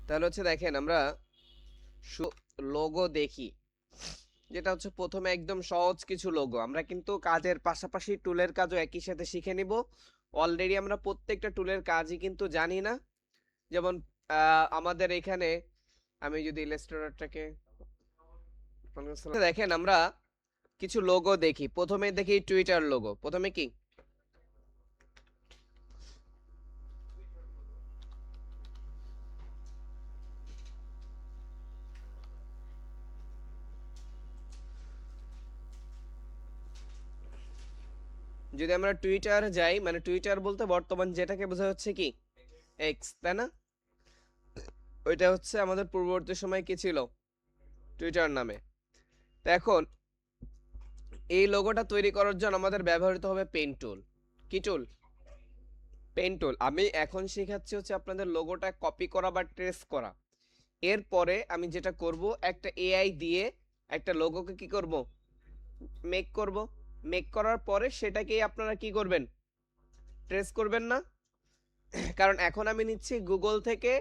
তাহলে হচ্ছে দেখেন আমরা লোগো দেখি, যেটা হচ্ছে প্রথমে একদম সহজ কিছু লোগো। আমরা কিন্তু কাজের পাশাপাশি টুলের কাজও একই সাথে শিখে নিব। অলরেডি আমরা প্রত্যেকটা টুলের কাজই কিন্তু জানি না। যেমন আমাদের এখানে আমি যদি ইলাস্ট্রেটরটাকে দেখেন আমরা কিছু লোগো দেখি। প্রথমে দেখি টুইটার লোগো। প্রথমে কি যদি আমরা টুইটার যাই, মানে টুইটার বলতে বর্তমান যেটাকে বোঝা হচ্ছে কি এক্স, তাই না? ওইটা হচ্ছে আমাদের পূর্ববর্তী সময় কি ছিল, টুইটার নামে। তো এখন এই লোগোটা তৈরি করার জন্য আমাদের ব্যবহৃত হবে পেন টুল। কি টুল? Pen tool. আমি এখন শেখাচ্ছি হচ্ছে আপনাদের লোগোটা কপি করা বা ট্রেস করা। এরপরে আমি যেটা করব, একটা এআই দিয়ে একটা লোগোকে কি করব, মেক করব। মেক করার পরে সেটাকেই আপনারা কি করবেন, ট্রেস করবেন না? কারণ এখন আমি নিচ্ছি গুগল থেকে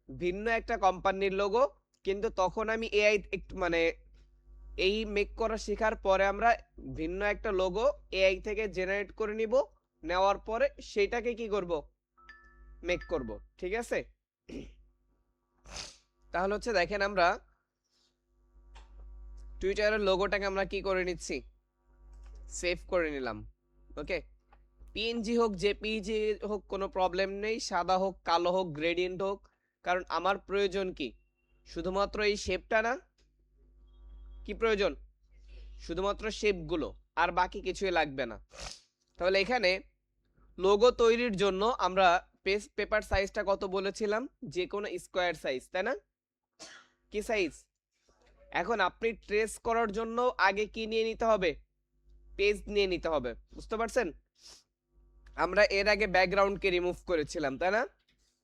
ভিন্ন একটা কোম্পানির লোগো, কিন্তু তখন আমি এআই একটু মানে এই মেক করা শেখার পরে আমরা ভিন্ন একটা লোগো এআই থেকে জেনারেট করে নিব। নেওয়ার পরে সেটাকে কি করব, মেক করব। ঠিক আছে? তাহলে হচ্ছে দেখেন আমরা টুইটারের লোগোটাকে আমরা কি করে নিচ্ছি, সেভ করে নিলাম। ওকে, পিএনজি হোক জেপিজি হোক কোনো প্রবলেম নেই, সাদা হোক কালো হোক গ্রেডিয়েন্ট হোক, কারণ আমার প্রয়োজন কি, শুধুমাত্র এই শেপটা না, কি প্রয়োজন, শুধুমাত্র শেপগুলো, আর বাকি কিছুই লাগবে না। তাহলে এখানে লোগো তৈরির জন্য আমরা পেপার সাইজটা কত বলেছিলাম, যে কোনো স্কোয়ার সাইজ, তাই না? কি সাইজ? এখন আপনি ট্রেস করার জন্য আগে কি নিয়ে নিতে হবে, পেজ নিয়ে নিতে হবে। বুঝতে পারছেন? আমরা এর আগে ব্যাকগ্রাউন্ডকে রিমুভ করেছিলাম, তাই না?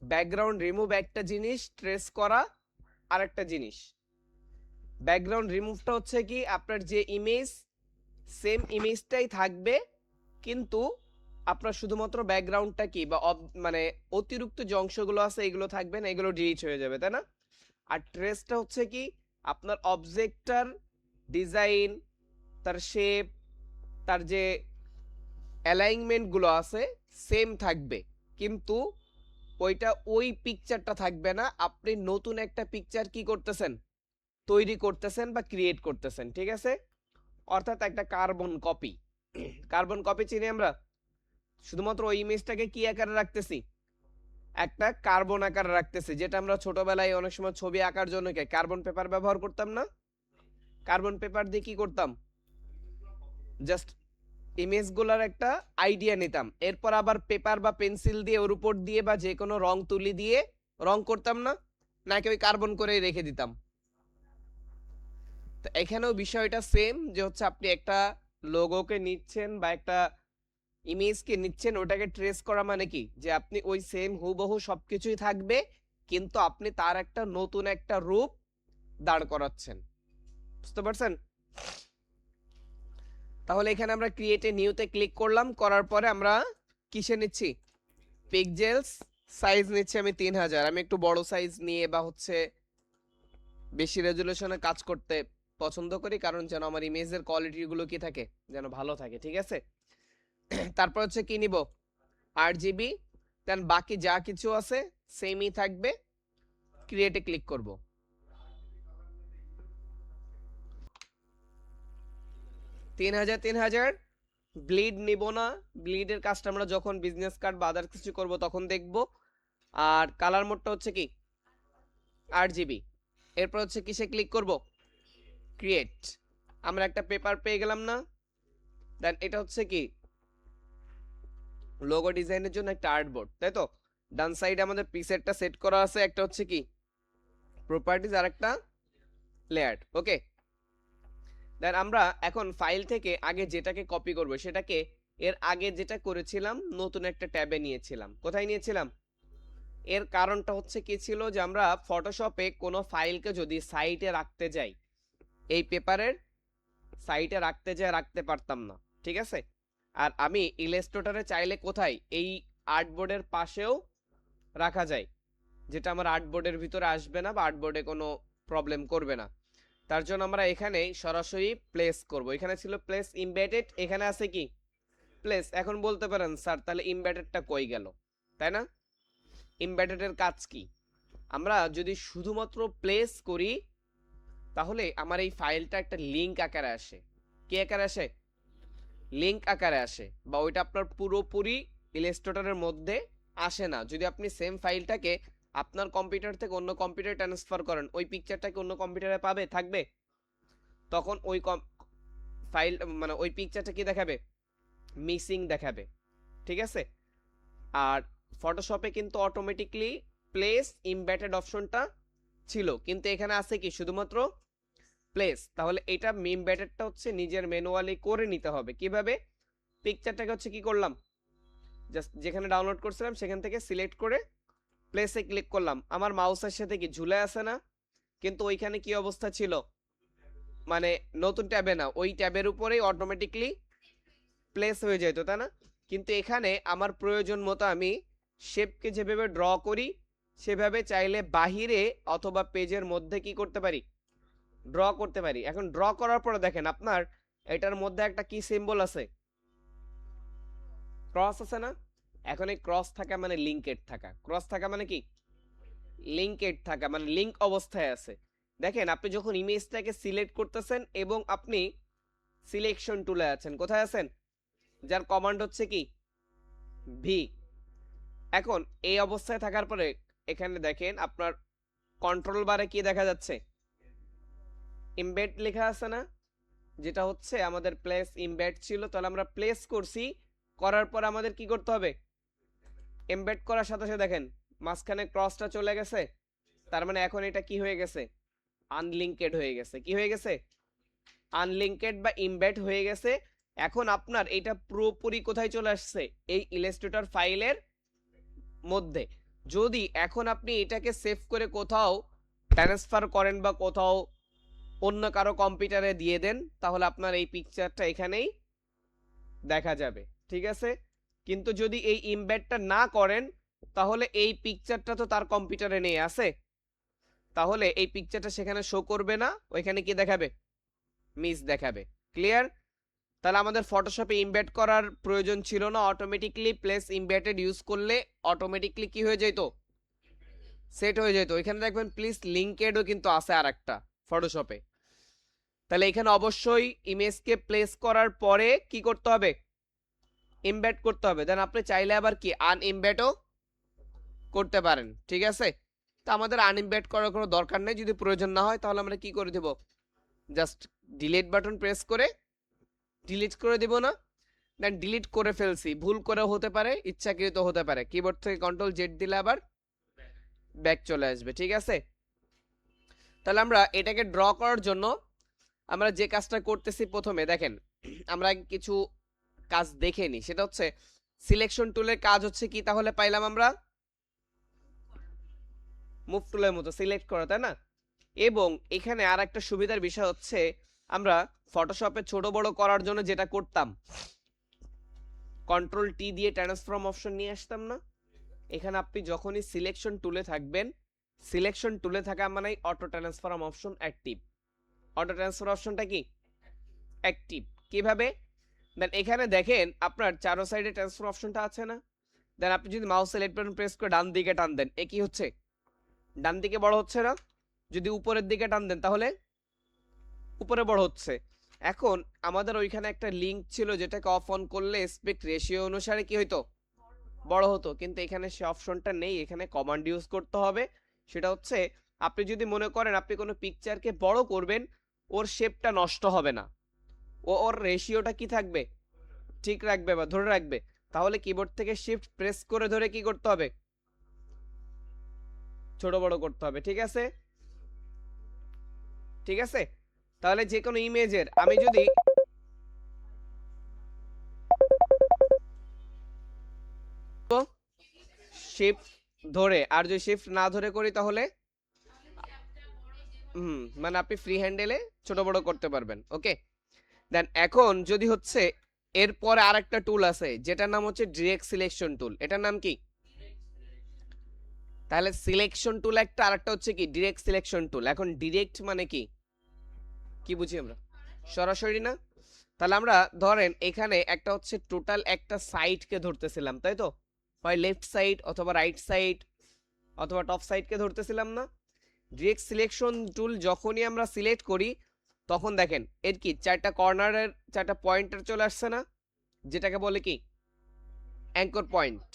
ব্যাকগ্রাউন্ড রিমুভ একটা জিনিস, ট্রেস করা আরেকটা জিনিস। ব্যাকগ্রাউন্ড রিমুভটা হচ্ছে কি, আপনার যে ইমেজ সেম ইমেজটাই থাকবে, কিন্তু আপনার শুধুমাত্র ব্যাকগ্রাউন্ডটা কি বা মানে অতিরিক্ত যে অংশগুলো আছে এগুলো থাকবে না, এগুলো ডিলিট হয়ে যাবে, তাই না? আর ট্রেসটা হচ্ছে কি, আপনার অবজেক্টটার ডিজাইন, তার শেপ, তার যে অ্যালাইনমেন্ট গুলো আছে সেম থাকবে, কিন্তু ওইটা ওই পিকচারটা থাকবে না। আপনি নতুন একটা পিকচার কি করতেছেন, তৈরি করতেছেন বা ক্রিয়েট করতেছেন। ঠিক আছে? অর্থাৎ একটা কার্বন কপি। কার্বন কপি চিনি আমরা, শুধুমাত্র ওই ইমেজটাকে কি আকারে রাখতেছি, একটা কার্বন আকারে রাখতেছি। যেটা আমরা ছোটবেলায় অনেক সময় ছবি আঁকার জন্য কি কার্বন পেপার ব্যবহার করতাম না? কার্বন পেপার দিয়ে কি করতাম, জাস্ট ইমেজগুলোর একটা আইডিয়া নিতাম, এরপর আবার পেপার বা পেন্সিল দিয়ে ওর উপর দিয়ে বা যে কোনো রং তুলি দিয়ে রং করতাম না, নাকি ওই কার্বন করেই রেখে দিতাম? তো এখানেও বিষয়টা সেম, যে হচ্ছে আপনি একটা লোগোকে নিচ্ছেন বা একটা ইমেজকে নিচ্ছেন, ওটাকে ট্রেস করা মানে কি, যে আপনি ওই সেম হুবহু সবকিছুই থাকবে, কিন্তু আপনি তার একটা নতুন একটা রূপ দাঁড় করাচ্ছেন। বুঝতে পারছেন? তাহলে এখানে আমরা ক্রিয়েট এ নিউতে ক্লিক করলাম, করার পরে আমরা কিসে নিচ্ছি, পিক্সেলস সাইজ নিচ্ছি আমি 3000। আমি একটু বড় সাইজ নিয়ে বা হচ্ছে বেশি রেজুলেশনে কাজ করতে পছন্দ করি, কারণ যেন আমার ইমেজের কোয়ালিটি গুলো কি থাকে, যেন ভালো থাকে। ঠিক আছে? তারপর হচ্ছে কি নিব, 8 GB। দেন বাকি যা কিছু আছে সেমই থাকবে। ক্রিয়েটে ক্লিক করব। তিন হাজার ব্লিড নিব না, ব্লিডের কাজটা আমরা যখন বিজনেস কার্ড বা আদার কিছু করবো তখন দেখব। আর কালার মোডটা হচ্ছে কি 8 GB। এরপর হচ্ছে কিসে ক্লিক করব, ক্রিয়েট। আমরা একটা পেপার পেয়ে গেলাম না? দেন এটা হচ্ছে কি লোগো ডিজাইনের জন্য একটা আর্টবোর্ড, তাই তো? ডান সাইডে আমাদের প্রিসেটটা সেট করা আছে, একটা হচ্ছে কি প্রপার্টিজ আর একটা লেয়ার। ওকে, দেন আমরা এখন ফাইল থেকে আগে যেটাকে কপি করব সেটাকে এর আগে যেটা করেছিলাম নতুন একটা ট্যাবে নিয়েছিলাম। কোথায় নিয়েছিলাম? এর কারণটা হচ্ছে কি ছিল, যে আমরা ফটোশপে কোনো ফাইলকে যদি সাইটে রাখতে যাই, এই পেপারের সাইটে রাখতে যাই রাখতে পারতাম না। ঠিক আছে? আর আমি ইলাস্ট্রেটরে চাইলে কোথায়, এই আর্টবোর্ডের পাশেও রাখা যায়। যেটা আমার আর্টবোর্ডের ভিতরে আসবে না বা আর্টবোর্ডে কোনো প্রবলেম করবে না। তার জন্য আমরা এখানে সরাসরি প্লেস করব। এখানে ছিল প্লেস ইমবেডেড, এখানে আছে কি প্লেস। এখন বলতে পারেন স্যার তাহলে ইমবেডেডটা কই গেল, তাই না? ইমবেডেডের কাজ কি? আমরা যদি শুধুমাত্র প্লেস করি তাহলে আমার এই ফাইলটা একটা লিঙ্ক আকারে আসে। কি আকারে আসে? লিঙ্ক আকারে আসে, বা ওইটা আপনার পুরোপুরি ইলাস্ট্রেটরের মধ্যে আসে না। যদি আপনি সেম ফাইলটাকে আপনার কম্পিউটার থেকে অন্য কম্পিউটারে ট্রান্সফার করেন, ওই পিকচারটাকে অন্য কম্পিউটারে পাবে থাকবে, তখন ওই ফাইল মানে ওই পিকচারটা কি দেখাবে? মিসিং দেখাবে। ঠিক আছে? আর ফটোশপে কিন্তু অটোমেটিকলি প্লেস ইমবেডেড অপশনটা ছিল, কিন্তু এখানে আছে কি শুধুমাত্র প্লেস। তাহলে এটা ইমবেডেডটা হচ্ছে নিজের ম্যানুয়ালি করে নিতে হবে। কিভাবে? পিকচারটাকে হচ্ছে কি করলাম, জাস্ট যেখানে ডাউনলোড করছিলাম সেখান থেকে সিলেক্ট করে প্লেসে ক্লিক করলাম, আমার মাউসের সাথে কি ঝুলে আছে না? কিন্তু ওইখানে কি অবস্থা ছিল, মানে নতুন ট্যাবে না, ওই ট্যাবের উপরেই অটোমেটিকলি প্লেস হয়ে যেত, তাই না? কিন্তু এখানে আমার প্রয়োজন মতো আমি শেপকে যেভাবে ড্র করি সেভাবে চাইলে বাহিরে অথবা পেজের মধ্যে কি করতে পারি, ড্র করতে পারি। এখন ড্র করার পরে দেখেন আপনার এটার মধ্যে একটা কি সিম্বল আছে, ক্রস আছে না? এখন এই ক্রস থাকা মানে লিঙ্কেড থাকা, ক্রস থাকা মানে কি লিঙ্কেড থাকা, মানে লিঙ্ক অবস্থায় আছে। দেখেন আপনি যখন ইমেজটাকে সিলেক্ট করতেছেন এবং আপনি সিলেকশন টুলে আছেন, কোথায় আছেন? যার কমান্ড হচ্ছে কি ভি। এখন এই অবস্থায় থাকার পরে এখানে দেখেন আপনার কন্ট্রোল বারে কি দেখা যাচ্ছে, ইমবেড লেখা আছে না? যেটা হচ্ছে আমাদের প্লেস ইমবেড ছিল। তাহলে আমরা প্লেস করছি, করার পর আমাদের কি করতে হবে, এমবেড করার সাথে সাথে দেখেন মাঝখানে ক্রসটা চলে গেছে। তার মানে এখন এটা কি হয়ে গেছে, আনলিঙ্কেড হয়ে গেছে। কি হয়ে গেছে? আনলিঙ্কেড বা ইমবেড হয়ে গেছে। এখন আপনার এটা পুরোপুরি কোথায় চলে আসছে, এই ইলাস্ট্রেটর ফাইলের মধ্যে। যদি এখন আপনি এটাকে সেভ করে কোথাও ট্রান্সফার করেন বা কোথাও অন্য কারো কম্পিউটারে দিয়ে দেন, তাহলে আপনার এই পিকচারটা এখানেই দেখা যাবে। ঠিক আছে? কিন্তু যদি এই ইমবেডটা না করেন তাহলে এই পিকচারটা তো তার কম্পিউটারে নেই আছে, তাহলে এই পিকচারটা সেখানে শো করবে না, ওইখানে কি দেখাবে, মিস দেখাবে। ক্লিয়ার? তাহলে আমাদের ফটোশপে ইমবেড করার প্রয়োজন ছিল না, অটোমেটিকলি প্লেস ইমবেডেড ইউজ করলে অটোমেটিকলি কি হয়ে যেত, সেট হয়ে যেত। এখানে দেখবেন প্লিজ লিঙ্কেডও কিন্তু আছে আর একটা ফটোশপে। তাহলে এখানে অবশ্যই ইমেজকে প্লেস করার পরে কি করতে হবে, ইমবেড করতে হবে। দেন আপনি চাইলে আবার কি আনইমবেডও করতে পারেন। ঠিক আছে? তো আমাদের আনইমবেড করার কোনো দরকার নেই। যদি প্রয়োজন না হয় তাহলে আমরা কি করে দেব, জাস্ট ডিলিট বাটন প্রেস করে ডিলিট করে দেব না? দেন ডিলিট করে ফেলছি, ভুল করে হতে পারে, ইচ্ছাকৃত হতে পারে, কিবোর্ড থেকে কন্ট্রোল জেড দিলে আবার ব্যাক চলে আসবে। ঠিক আছে? তাহলে আমরা এটাকে ড্র করার জন্য আমরা যে কাজটা করতেছি, প্রথমে দেখেন আমরা কিছু কাজ দেখে নি। সেটা হচ্ছে সিলেকশন টুলের কাজ হচ্ছে কি, তাহলে পাইলাম আমরা মুভ টুলের মতো সিলেক্ট করা, তাই না? এবং এখানে আর একটা সুবিধার বিষয় হচ্ছে আমরা ফটোশপে ছোট বড় করার জন্য যেটা করতাম, কন্ট্রোল টি দিয়ে ট্রান্সফর্ম অপশন নিয়ে আসতাম না? এখানে আপনি যখনই সিলেকশন টুলে থাকবেন, সিলেকশন টুলে থাকা মানে auto transform option active. Auto transfer অপশনটা কি অ্যাক্টিভ। কিভাবে? দেন এখানে দেখেন আপনার চারো সাইডে ট্রান্সফার অপশনটা আছে না? দেন আপনি যদি মাউস সিলেক্ট বাটন প্রেস করে ডান দিকে টান দেন, এ কি হচ্ছে, ডান দিকে বড় হচ্ছে না? যদি উপরের দিকে টান দেন তাহলে উপরে বড় হচ্ছে। এখন আমাদের ওইখানে একটা লিঙ্ক ছিল যেটাকে অফ অন করলে এসপেক্ট রেশিও অনুসারে কি হইতো, বড় হতো। কিন্তু এখানে সে অপশনটা নেই, এখানে কমান্ড ইউজ করতে হবে। সেটা হচ্ছে আপনি যদি মনে করেন আপনি কোনো পিকচারকে বড় করবেন, ওর শেপটা নষ্ট হবে না, ওর রেশিওটা কি থাকবে, ঠিক রাখবে বা ধরে রাখবে। তাহলে কিবোর্ড থেকে শিফট প্রেস করে ধরে কি করতে হবে, ছোট বড় করতে হবে। ঠিক আছে? ঠিক আছে? তাহলে যে কোনো ইমেজের আমি যদি শিফট ধরে, আর যদি শিফট না ধরে করি তাহলে মানে আপনি ফ্রি হ্যান্ডেলে ছোট বড় করতে পারবেন। ওকে? দেন এখন যদি হচ্ছে এরপরে আরেকটা টুল আছে যেটার নাম হচ্ছে ডিরেক্ট সিলেকশন টুল। এটার নাম কি? তাহলে সিলেকশন টুল একটা, আরেকটা হচ্ছে কি ডিরেক্ট সিলেকশন টুল। এখন ডিরেক্ট মানে কি, কি বুঝি আমরা? সরাসরি না? তাহলে আমরা ধরেন এখানে একটা হচ্ছে টোটাল একটা সাইডকে ধরতেছিলাম, তাই তো? হয় লেফট সাইড অথবা রাইট সাইড অথবা টপ সাইডকে ধরতেছিলাম না? ডিরেক্ট সিলেকশন টুল যখনই আমরা সিলেক্ট করি তখন দেখেন এর কি চারটা কর্নারের চারটা পয়েন্টার চলে আসছে না, যেটাকে বলে কি অ্যাঙ্কর পয়েন্ট।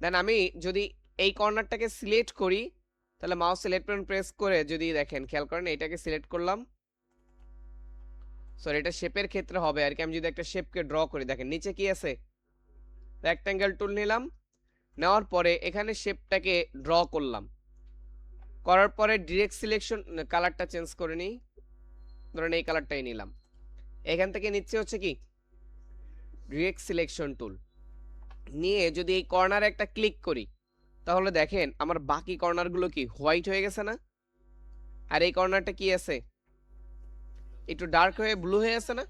দেন আমি যদি এই কর্নারটাকে সিলেক্ট করি তাহলে মাউস সিলেক্ট বাটন প্রেস করে যদি দেখেন, খেয়াল করেন এটাকে সিলেক্ট করলাম, সরি এটা শেপের ক্ষেত্রে হবে আর কি। আমি যদি একটা শেপকে ড্র করি, দেখেন নিচে কি আছে, রেক্ট্যাঙ্গেল টুল নিলাম, নেওয়ার পরে এখানে শেপটাকে ড্র করলাম, করার পরে ডিরেক্ট সিলেকশন কালারটা চেঞ্জ করে নিই, ধরেন এই কালারটাই নিলাম, এখান থেকে নিচ্ছে হচ্ছে কি ডিরেক্ট সিলেকশন টুল নিয়ে যদি এই কর্নারে একটা ক্লিক করি তাহলে দেখেন আমার বাকি কর্নারগুলো কি হোয়াইট হয়ে গেছে না, আর এই কর্নারটা কি আছে একটু ডার্ক হয়ে ব্লু হয়ে আছে না।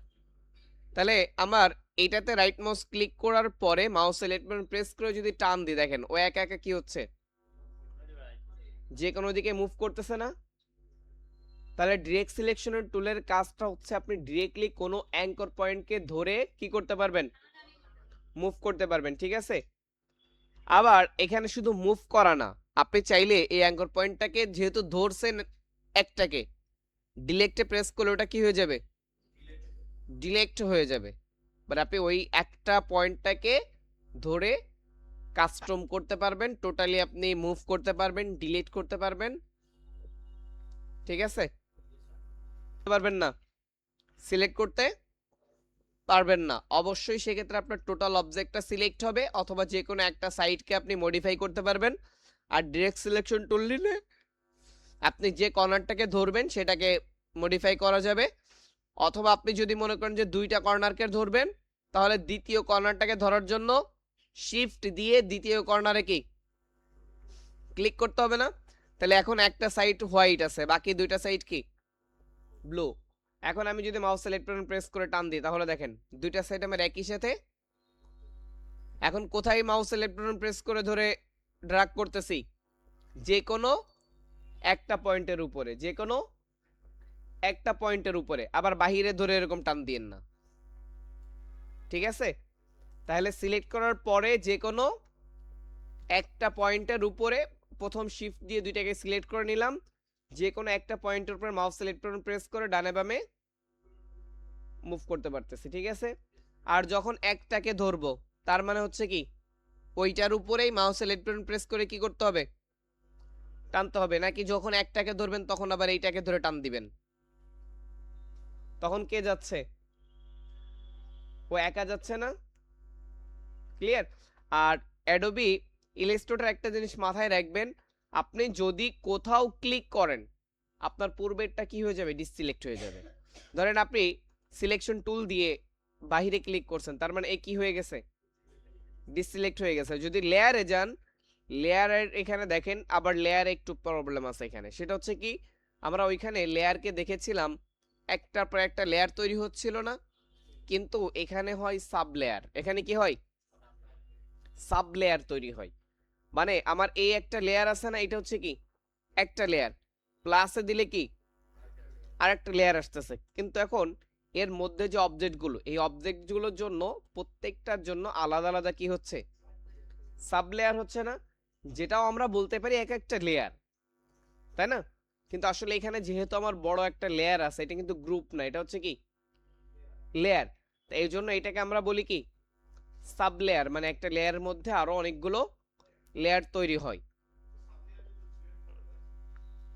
তাহলে আমার এইটাতে রাইট মাউস ক্লিক করার পরে মাউস সিলেক্ট বাটন প্রেস করে যদি টান দিই, দেখেন ও একা একা কি হচ্ছে, যে কোনো দিকে মুভ করতেছে না। তাহলে ডিরেক্ট সিলেকশনের টুলের কাজটা হচ্ছে আপনি ডিরেক্টলি কোনো অ্যাঙ্কর পয়েন্টকে ধরে কি করতে পারবেন, মুভ করতে পারবেন, ঠিক আছে? আবার এখানে শুধু মুভ করা না, আপনি চাইলে এই অ্যাঙ্কর পয়েন্টটাকে যেহেতু ধরছেন একটাকে, ডিলেক্টে প্রেস করলে ওটা কি হয়ে যাবে, ডিলেক্ট হয়ে যাবে। বাট আপনি ওই একটা পয়েন্টটাকে ধরে কাস্টম করতে পারবেন, টোটালি আপনি মুভ করতে পারবেন, ডিলিট করতে পারবেন, ঠিক আছে? পারবেন না, সিলেক্ট করতে পারবেন না, অবশ্যই সেক্ষেত্রে আপনার টোটাল অবজেক্টটা সিলেক্ট হবে অথবা যে কোনো একটা সাইডকে আপনি মডিফাই করতে পারবেন। আর ডিরেক্ট সিলেকশন টুল নিলে আপনি যে কর্নারটাকে ধরবেন সেটাকে মডিফাই করা যাবে, অথবা আপনি যদি মনে করেন যে দুইটা কর্নারকে ধরবেন তাহলে দ্বিতীয় কর্নারটাকে ধরার জন্য শিফট দিয়ে দ্বিতীয় কর্নারে কি ক্লিক করতে হবে না। তাহলে এখন একটা সাইড হোয়াইট আছে, বাকি দুইটা সাইড কি ব্লু। এখন আমি যদি মাউস সিলেক্ট বাটন প্রেস করে টান দিই তাহলে দেখেন দুইটা সাইড আমার একই সাথে। এখন কোথায় মাউস সিলেক্ট বাটন প্রেস করে ধরে ড্র্যাগ করতেছি, যে কোনো একটা পয়েন্টের উপরে, যে কোনো একটা পয়েন্টের উপরে, আবার বাহিরে ধরে এরকম টান দিয়েন না, ঠিক আছে? তাহলে সিলেক্ট করার পরে যে কোনো একটা পয়েন্টের উপরে প্রথম শিফট দিয়ে দুইটাকে সিলেক্ট করে নিলাম, যে কোনো একটা পয়েন্টের উপরে মাউস সিলেক্ট বাটন প্রেস করে ডানে বামে মুভ করতে পারতেছি, ঠিক আছে? আর যখন একটাকে ধরবো তার মানে হচ্ছে কি ওইটার উপরেই মাউস সিলেক্ট বাটন প্রেস করে কি করতে হবে, টানতে হবে, নাকি যখন একটাকে ধরবেন তখন আবার এইটাকে ধরে টান দিবেন, তখন কে যাচ্ছে, ও একা যাচ্ছে না। ক্লিয়ার? আর অ্যাডোবি ইলাস্ট্রেটর একটা জিনিস মাথায় রাখবেন, আপনি যদি কোথাও ক্লিক করেন আপনার পূর্বেরটা কি হয়ে যাবে, ডিসসিলেক্ট হয়ে যাবে। ধরেন আপনি সিলেকশন টুল দিয়ে বাহিরে ক্লিক করছেন, তার মানে এ কি হয়ে গেছে, ডিসসিলেক্ট হয়ে গেছে। যদি লেয়ারে যান, লেয়ারের এখানে দেখেন আবার লেয়ারে একটু প্রবলেম আছে এখানে, সেটা হচ্ছে কি আমরা ওইখানে লেয়ারকে দেখেছিলাম একটার পর একটা লেয়ার তৈরি হচ্ছিল না, কিন্তু এখানে হয় সাব লেয়ার। এখানে কি হয়, সাব লেয়ার তৈরি হয়। মানে আমার এই একটা লেয়ার আছে না, এটা হচ্ছে কি একটা লেয়ার, প্লাসে দিলে কি আরেকটা লেয়ার আসতেছে, কিন্তু এখন এর মধ্যে যে অবজেক্টগুলো, এই অবজেক্টগুলোর জন্য প্রত্যেকটার জন্য আলাদা আলাদা কি হচ্ছে, সাব লেয়ার হচ্ছে না, যেটাও আমরা বলতে পারি এক একটা লেয়ার, তাই না? কিন্তু আসলে এখানে যেহেতু আমার বড় একটা লেয়ার আছে, এটা কিন্তু গ্রুপ না, এটা হচ্ছে কি লেয়ার। তো এই জন্য এটাকে আমরা বলি কি সাব লেয়ার, মানে একটা লেয়ারের মধ্যে আরো অনেকগুলো লেয়ার তৈরি হয়।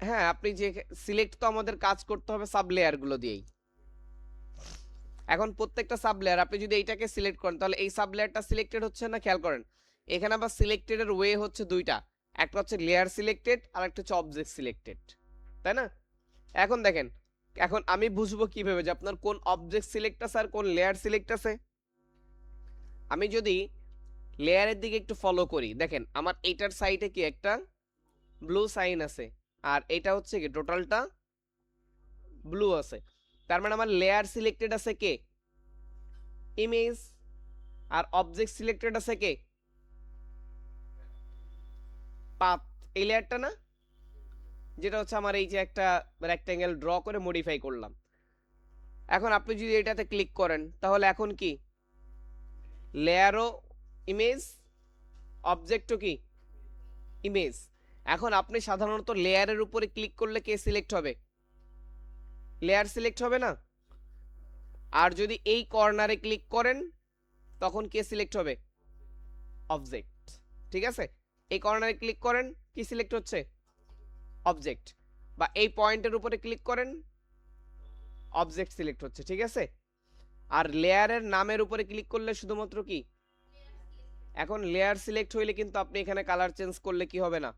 হ্যাঁ, আপনি যে সিলেক্ট তো আমাদের কাজ করতে হবে সাব লেয়ার গুলো দিয়েই। এখন প্রত্যেকটা সাব লেয়ার আপনি যদি এইটাকে সিলেক্ট করেন তাহলে এই সাব লেয়ারটা সিলেক্টেড হচ্ছে না, খেয়াল করেন এখানে আবার সিলেক্টেড এর ওয়ে হচ্ছে দুইটা, একটা হচ্ছে লেয়ার সিলেক্টেড আর একটা হচ্ছে অবজেক্ট সিলেক্টেড, তাই না? এখন দেখেন, এখন আমি বুঝবো কিভাবে যে আপনার কোন অবজেক্ট সিলেক্ট আছে আর কোন লেয়ার সিলেক্ট আছে। আমি যদি লেয়ারের দিকে একটু ফলো করি, দেখেন আমার এইটার সাইডে কি একটা ব্লু সাইন আছে, আর এটা হচ্ছে কি টোটালটা ব্লু আছে, তার মানে আমার লেয়ার সিলেক্টেড আছে কে, ইমেজ, আর অবজেক্ট সিলেক্টেড আছে কে, পাথ। এই লেয়ারটা না, যেটা হচ্ছে আমার এই যে একটা রেক্ট্যাঙ্গেল ড্র করে মডিফাই করলাম। এখন আপনি যদি এটাতে ক্লিক করেন তাহলে এখন কি লেয়ারও ইমেজ, অবজেক্টও কি ইমেজ। এখন আপনি সাধারণত লেয়ারের উপরে ক্লিক করলে কে সিলেক্ট হবে? লেয়ার সিলেক্ট হবে না? আর যদি এই কর্নারে ক্লিক করেন তখন কে সিলেক্ট হবে? অবজেক্ট। ঠিক আছে, এই কর্নারে ক্লিক করেন কি সিলেক্ট হচ্ছে? অবজেক্ট। বা এই পয়েন্টের উপরে ক্লিক করেন অবজেক্ট সিলেক্ট হচ্ছে। ঠিক আছে, আর লেয়ারের নামের উপরে ক্লিক করলে শুধুমাত্র কি? এখন লেয়ার সিলেক্ট হইলে কিন্তু আপনি এখানে কালার চেঞ্জ করলে কি হবে না?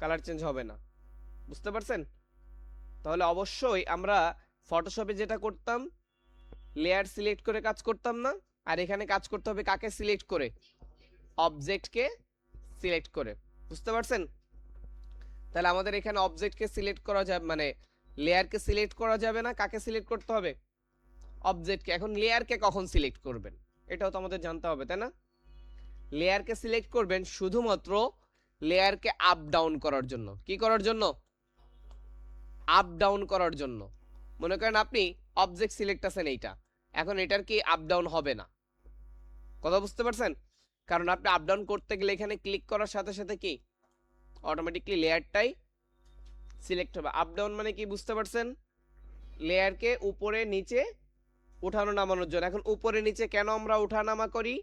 কালার চেঞ্জ হবে না। বুঝতে পারছেন? তাহলে অবশ্যই আমরা ফটোশপে যেটা করতাম লেয়ার সিলেক্ট করে কাজ করতাম না, আর এখানে কাজ করতে হবে কাকে সিলেক্ট করে? অবজেক্টকে সিলেক্ট করে। বুঝতে পারছেন? তাহলে আমাদের এখানে অবজেক্টকে সিলেক্ট করা যাবে, মানে লেয়ারকে সিলেক্ট করা যাবে না, কাকে সিলেক্ট করতে হবে? অবজেক্টকে। এখন লেয়ারকে কখন সিলেক্ট করবেন এটাও তো আমাদের জানতে হবে, তাই না? লেয়ারকে সিলেক্ট করবেন শুধুমাত্র লেয়ারকে আপ ডাউন করার জন্য। কি করার জন্য? আপ ডাউন করার জন্য। মনে করেন আপনি অবজেক্ট সিলেক্ট আছেন এইটা, এখন এটার কি আপ ডাউন হবে না। কথা বুঝতে পারছেন? কারণ আপনি আপ ডাউন করতে গেলে এখানে ক্লিক করার সাথে সাথে কি অটোমেটিকলি লেয়ারটাই সিলেক্ট হবে। আপ ডাউন মানে কি বুঝতে পারছেন? লেয়ারকে উপরে নিচে উঠানো নামানোর জন্য। এখন উপরে নিচে কেন আমরা উঠানামা করি?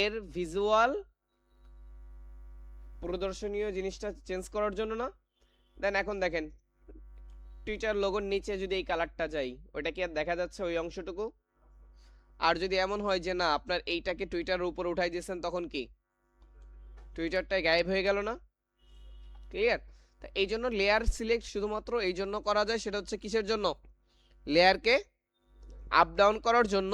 এর ভিজুয়াল প্রদর্শনীয় জিনিসটা চেঞ্জ করার জন্য না? দেন এখন দেখেন টুইটার লোগোর নিচে যদি এই কালারটা যাই, ওইটা কি আর দেখা যাচ্ছে ওই অংশটুকু? আর যদি এমন হয় যে না আপনার এইটাকে টুইটারের উপরে উঠাই দিয়েছেন তখন কি টুইটারটাই গায়েব হয়ে গেল না? ক্লিয়ার? তা এই জন্য লেয়ার সিলেক্ট শুধুমাত্র এই জন্য করা যায়, সেটা হচ্ছে কিসের জন্য? লেয়ারকে আপ ডাউন করার জন্য,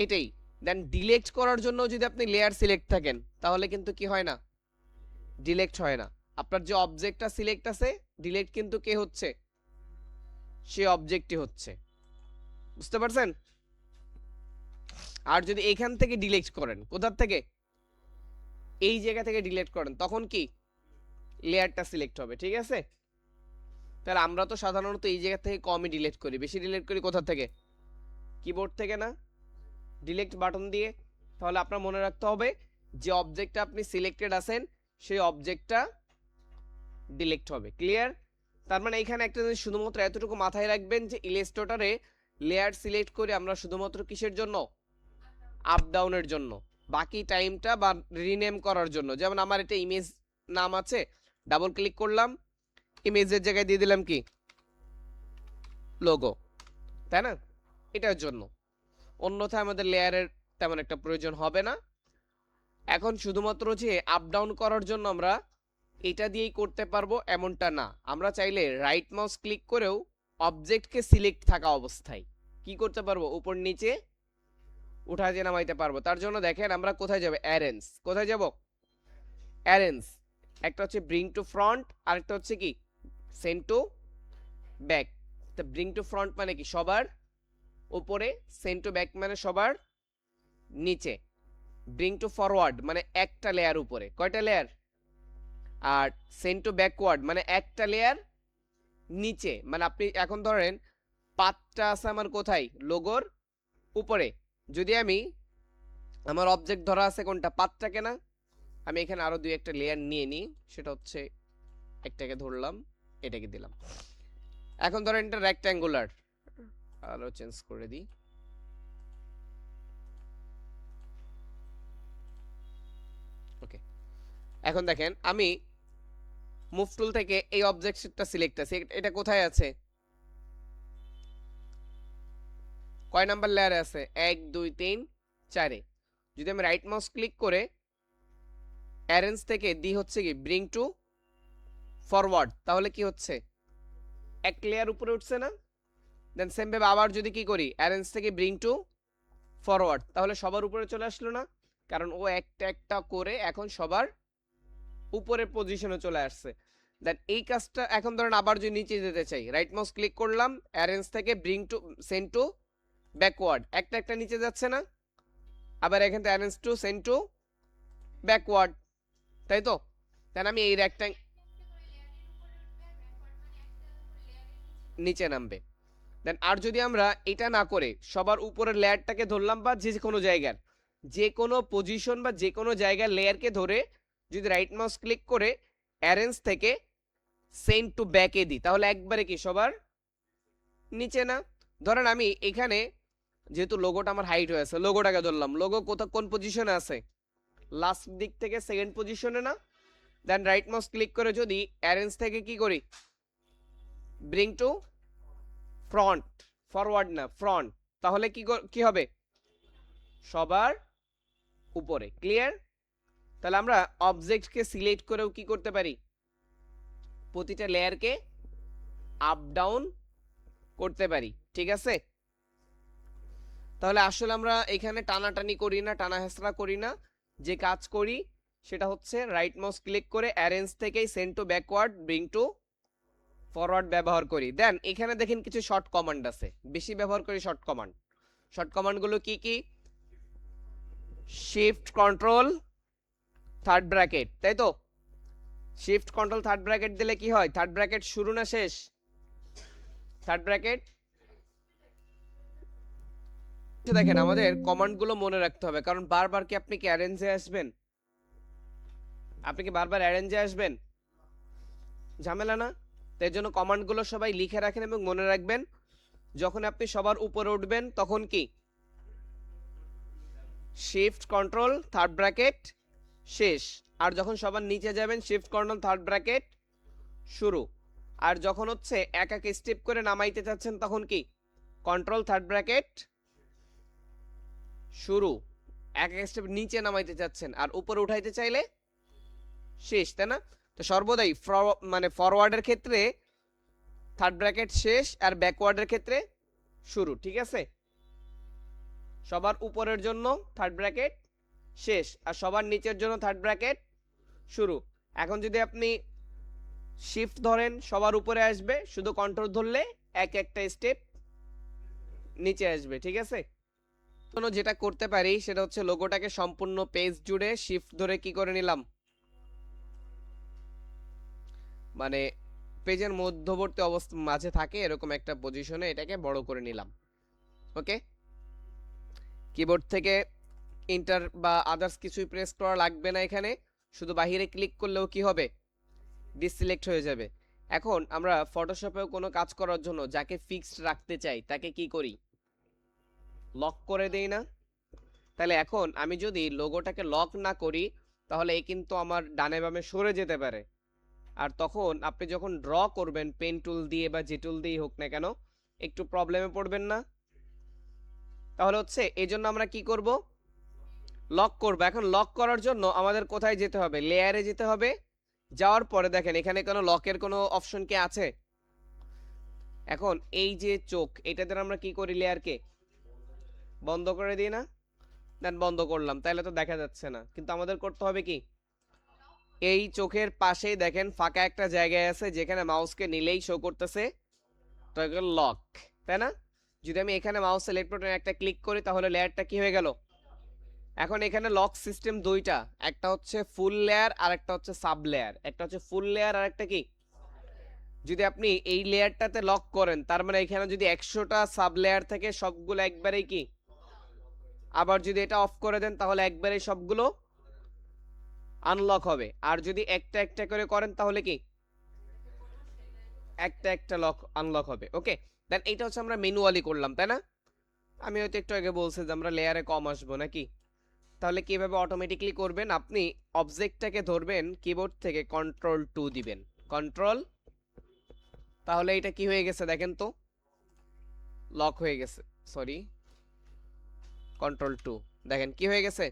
এটাই। দেন ডিলেক্ট করার জন্য যদি আপনি লেয়ার সিলেক্ট থাকেন তাহলে কিন্তু কি হয় না? ডিলেক্ট হয় না। আপনার যে অবজেক্টটা সিলেক্ট আছে ডিলেক্ট কিন্তু কে হচ্ছে? সে অবজেক্টই হচ্ছে। বুঝতে পারছেন? আর যদি এইখান থেকে ডিলেক্ট করেন, কোথার থেকে? এই জায়গা থেকে ডিলেক্ট করেন তখন কি লেয়ারটা সিলেক্ট হবে। ঠিক আছে, তাহলে আমরা তো সাধারণত এই জায়গা থেকে কমই ডিলেক্ট করি, বেশি ডিলেক্ট করি কোথা থেকে? কিবোর্ড থেকে না, ডিলেক্ট বাটন দিয়ে। তাহলে আপনার মনে রাখতে হবে যে অবজেক্টটা আপনি সিলেক্টেড আছেন সেই অবজেক্টটা ডিলেক্ট হবে। ক্লিয়ার? তার মানে এখানে একটা জিনিস শুধুমাত্র এতটুকু মাথায় রাখবেন যে ইলাস্ট্রেটরে লেয়ার সিলেক্ট করে আমরা শুধুমাত্র কিসের জন্য? আপ ডাউনের জন্য। বাকি টাইমটা বা রিনেম করার জন্য, যেমন আমার এটা ইমেজ নাম আছে, ডাবল ক্লিক করলাম, ইমেজের জায়গায় দিয়ে দিলাম কি লোগো, তাই না? এটার জন্য। অন্যথায় আমাদের লেয়ারের তেমন একটা প্রয়োজন হবে না। এখন শুধুমাত্র যে আপ ডাউন করার জন্য আমরা এটা দিয়েই করতে পারবো এমনটা না, আমরা চাইলে রাইট মাউস ক্লিক করেও অবজেক্টকে সিলেক্ট থাকা অবস্থায় কি করতে পারবো? উপর নিচে উঠাতে নামাইতে পারবো। তার জন্য দেখেন আমরা কোথায় যাব? অ্যারেঞ্জ। কোথায় যাব? অ্যারেঞ্জ। একটা হচ্ছে ব্রিং টু ফ্রন্ট, আর একটা হচ্ছে কি সেন্ড টু ব্যাক। তো ব্রিং টু ফ্রন্ট মানে কি সবার উপরে, সেন্ড টু ব্যাক মানে সবার নিচে, ব্রিং টু ফরওয়ার্ড মানে একটা লেয়ার উপরে। কয়টা লেয়ার? আর সেন্ড টু ব্যাকওয়ার্ড মানে একটা লেয়ার নিচে। মানে আপনি এখন ধরেন পাতটা আছে আমার কোথায়? লোগোর উপরে। যদি আমি আমার অবজেক্ট ধরা আছে কোনটা? পাতটাকে না? আমি এখানে আরো দুই একটা লেয়ার নিয়ে নিই, সেটা হচ্ছে একটাকে ধরলাম, এটাকে দিলাম। এখন ধরেন এটা রেক্ট্যাঙ্গুলার, আরো চেঞ্জ করে দিই। ওকে, এখন দেখেন আমি মুভ টুল থেকে এই অবজেক্টটা সিলেক্ট আছে, এটা কোথায় আছে? কয় নাম্বার লেয়ারে আছে? 1 2 3 4 এ। যদি আমি রাইট মাউস ক্লিক করে অ্যারেঞ্জ থেকে দি হচ্ছে কি ব্রিং টু ফরওয়ার্ড, তাহলে কি হচ্ছে? এক লেয়ার উপরে উঠছে না? দেন সেম ভাবে আবার যদি কি করি অ্যারেঞ্জ থেকে ব্রিং টু ফরওয়ার্ড, তাহলে সবার উপরে চলে আসলো না? কারণ ও একটা একটা করে এখন সবার উপরে পজিশনে চলে আসছে। দেন এই কাজটা এখন ধরেন আবার যদি নিচে যেতে চাই, রাইট মাউস ক্লিক করলাম, অ্যারেঞ্জ থেকে bring to send to backward, একটা একটা নিচে যাচ্ছে না? আবার এখান থেকে arrange to send to backward, তাই তো? তাহলে আমি এই রেক্ট্যাঙ্গেল নিচে নামবে। দেন আর যদি আমরা এটা না করে সবার উপরের লেয়ারটাকে ধরলাম, বা যে কোনো জায়গার যে কোনো পজিশন বা যে কোনো জায়গার লেয়ারকে ধরে যদি রাইট মাউস ক্লিক করে অ্যারেঞ্জ থেকে সেন্ড টু ব্যাকে দিই, তাহলে একবারে কি সবার নিচে না? ধরেন আমি এখানে যেহেতু লোগোটা আমার হাইট হয়ে আছে, লোগোটাকে ধরলাম, লোগো কোথাও কোন পজিশনে আছে? লাস্ট দিক থেকে সেকেন্ড পজিশনে না? দেন রাইট মাউস ক্লিক করে যদি অ্যারেঞ্জ থেকে কি করি, ব্রিং টু ফ্রন্ট, ফরওয়ার্ড না ফ্রন্ট, তাহলে কি হবে? সবার উপরে। ক্লিয়ার? তাহলে আমরা অবজেক্টকে সিলেক্ট করেও কি করতে পারি, প্রতিটা লেয়ারকে আপ ডাউন করতে পারি। ঠিক আছে? তাহলে আসলে আমরা এখানে টানাটানি করি না, টানা হেঁচড়া করি না, যে কাজ করি সেটা হচ্ছে রাইট মাউস ক্লিক করে অ্যারেঞ্জ থেকেই send to backward, bring to forward ব্যবহার করি। দেন এখানে দেখেন কিছু শর্ট কমান্ড আছে, বেশি ব্যবহার করি শর্ট কমান্ড। শর্ট কমান্ডগুলো কি কি? শিফট কন্ট্রোল থার্ড ব্র্যাকেট, তাই তো? শিফট কন্ট্রোল থার্ড ব্র্যাকেট দিলে কি হয়? থার্ড ব্র্যাকেট শুরু না শেষ? Third bracket. দেখেন আমাদের কমান্ডগুলো মনে রাখতে হবে, কারণ বারবার কি আপনি কি অ্যারেঞ্জে আসবেন? আপনি কি বারবার অ্যারেঞ্জে আসবেন? ঝামেলা না? তাই জন্য কমান্ডগুলো সবাই লিখে রাখেন এবং মনে রাখবেন। যখন আপনি সবার উপরে উঠবেন তখন কি শিফট কন্ট্রোল থার্ড ব্র্যাকেট শেষ, আর যখন সবার নিচে যাবেন শিফট কন্ট্রোল থার্ড ব্র্যাকেট শুরু, আর যখন হচ্ছে এক এক স্টেপ করে নামাইতে চাচ্ছেন তখন কি কন্ট্রোল থার্ড ব্র্যাকেট শুরু, এক এক স্টেপ নিচে নামাইতে চাচ্ছেন, আর উপরে উঠাইতে চাইলে শেষ, তাই না? তো সর্বদাই মানে ফরওয়ার্ডের ক্ষেত্রে থার্ড ব্র্যাকেট শেষ, আর ব্যাকওয়ার্ডের ক্ষেত্রে শুরু। ঠিক আছে? সবার উপরের জন্য থার্ড ব্র্যাকেট শেষ, আর সবার নিচের জন্য থার্ড ব্র্যাকেট শুরু। এখন যদি আপনি শিফট ধরেন সবার উপরে আসবে, শুধু কন্ট্রোল ধরলে এক একটা স্টেপ নিচে আসবে। ঠিক আছে? যেটা করতে পারি সেটা হচ্ছে লোগোটাকে সম্পূর্ণ পেজ জুড়ে শিফট ধরে কি করে নিলাম, মানে পেজের মধ্যবর্তী অবস্থা মাঝে থাকে এরকম একটা পজিশনে এটাকে বড় করে নিলাম। ওকে, কিবোর্ড থেকে ইন্টার বা আদার্স কিছুই প্রেস করা লাগবে না, এখানে শুধু বাহিরে ক্লিক করলেও কি হবে, ডিসিলেক্ট হয়ে যাবে। এখন আমরা ফটোশপেও কোনো কাজ করার জন্য যাকে ফিক্সড রাখতে চাই তাকে কি করি, লক করে দেই না? তাহলে এখন আমি যদি লোগোটাকে লক না করি তাহলে এই কিন্তু আমার ডানে বামে সরে যেতে পারে, আর তখন আপনি যখন ড্র করবেন পেন টুল দিয়ে বা যে টুল দিয়েই হোক না কেন একটু প্রবলেমে পড়বেন না? তাহলে হচ্ছে এই জন্য আমরা কি করব, লক করব। এখন লক করার জন্য আমাদের কোথায় যেতে হবে, লেয়ারে যেতে হবে। যাওয়ার পরে দেখেন এখানে কোনো লকের কোনো অপশন কি আছে? এখন এই যে চোখ, এটা দ্বারা আমরা কি করি, লেয়ারকে বন্ধ করে দিই না? দেন বন্ধ করলাম, তাহলে তো দেখা যাচ্ছে না, কিন্তু আমাদের করতে হবে কি, এই চোখের পাশেই দেখেন ফাঁকা একটা জায়গায় আছে যেখানে মাউসকে নিলেই শো করতেছে তো এগুলো লক, তাই না? যদি আমি এখানে মাউস সিলেক্ট বাটনে একটা ক্লিক করি তাহলে লেয়ারটা কি হয়ে গেল। এখন এখানে লক সিস্টেম দুইটা, একটা হচ্ছে ফুল লেয়ার আর একটা হচ্ছে সাব লেয়ার। একটা হচ্ছে ফুল লেয়ার আর একটা কি, যদি আপনি এই লেয়ারটাতে লক করেন তার মানে এখানে যদি 100টা সাব লেয়ার থেকে সবগুলো একবারেই কি, আবার যদি এটা অফ করে দেন তাহলে একবারেই সবগুলো আনলক হবে, আর যদি একটা একটা করে করেন তাহলে কি একটা একটা লক আনলক হবে। ওকে, দেন এটা হচ্ছে আমরা ম্যানুয়ালি করলাম, তাই না? আমি হয়তো একটু আগে বলছি যে আমরা লেয়ারে কম আসবো নাকি। তাহলে কিভাবে অটোমেটিকলি করবেন, আপনি অবজেক্টটাকে ধরবেন কিবোর্ড থেকে Ctrl+2 দিবেন, কন্ট্রোল, তাহলে এটা কি হয়ে গেছে দেখেন তো, লক হয়ে গেছে। সরি, Ctrl+2 দেখেন কি হয়ে গেছে,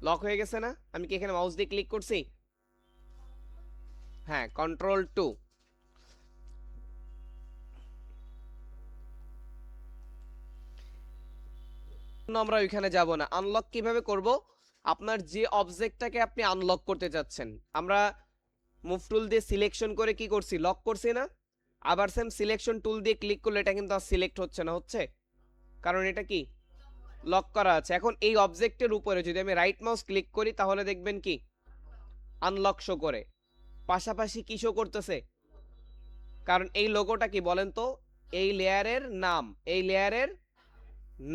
লক হয়ে গেছে না? আমি কি এখানে মাউস দিয়ে ক্লিক করছি? হ্যাঁ, Ctrl+2। আমরা ওইখানে যাব না। আনলক কিভাবে করব, আপনার যে অবজেক্টটাকে আপনি আনলক করতে যাচ্ছেন, আমরা মুভ টুল দিয়ে সিলেকশন করে কি করছি, লক করছি না? আবার সেম সিলেকশন টুল দিয়ে ক্লিক করলে এটা কিন্তু আর সিলেক্ট হচ্ছে না, হচ্ছে কারণ এটা কি লক করা আছে। এখন এই অবজেক্টের উপরে যদি আমি রাইট মাউস ক্লিক করি তাহলে দেখবেন কি আনলক শো করে, পাশাপাশি কি শো করতেছে, কারণ এই লোগোটা কি বলেন তো, এই লেয়ারের নাম, এই লেয়ারের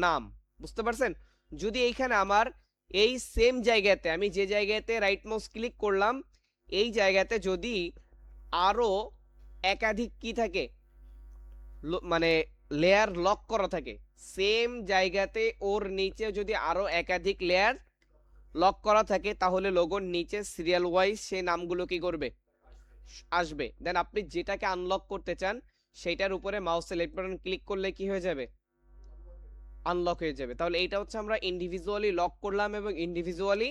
নাম, বুঝতে পারছেন? যদি এইখানে আমার এই সেম জায়গাতে আমি যে জায়গাতে রাইট মাউস ক্লিক করলাম এই জায়গাতে যদি আরো একাধিক কি থাকে, মানে লেয়ার লক করা থাকে, সেম জায়গাতে ওর নিচে যদি আরো একাধিক লেয়ার লক করা থাকে তাহলে লোগোর নিচে সিরিয়াল ওয়াইজ সেই নামগুলো কি করবে, আসবে। দেন আপনি যেটাকে আনলক করতে চান সেইটার উপরে মাউসের লেফট বাটন ক্লিক করলে কি হয়ে যাবে, আনলক হয়ে যাবে। তাহলে এইটা হচ্ছে আমরা ইন্ডিভিজুয়ালি লক করলাম এবং ইন্ডিভিজুয়ালি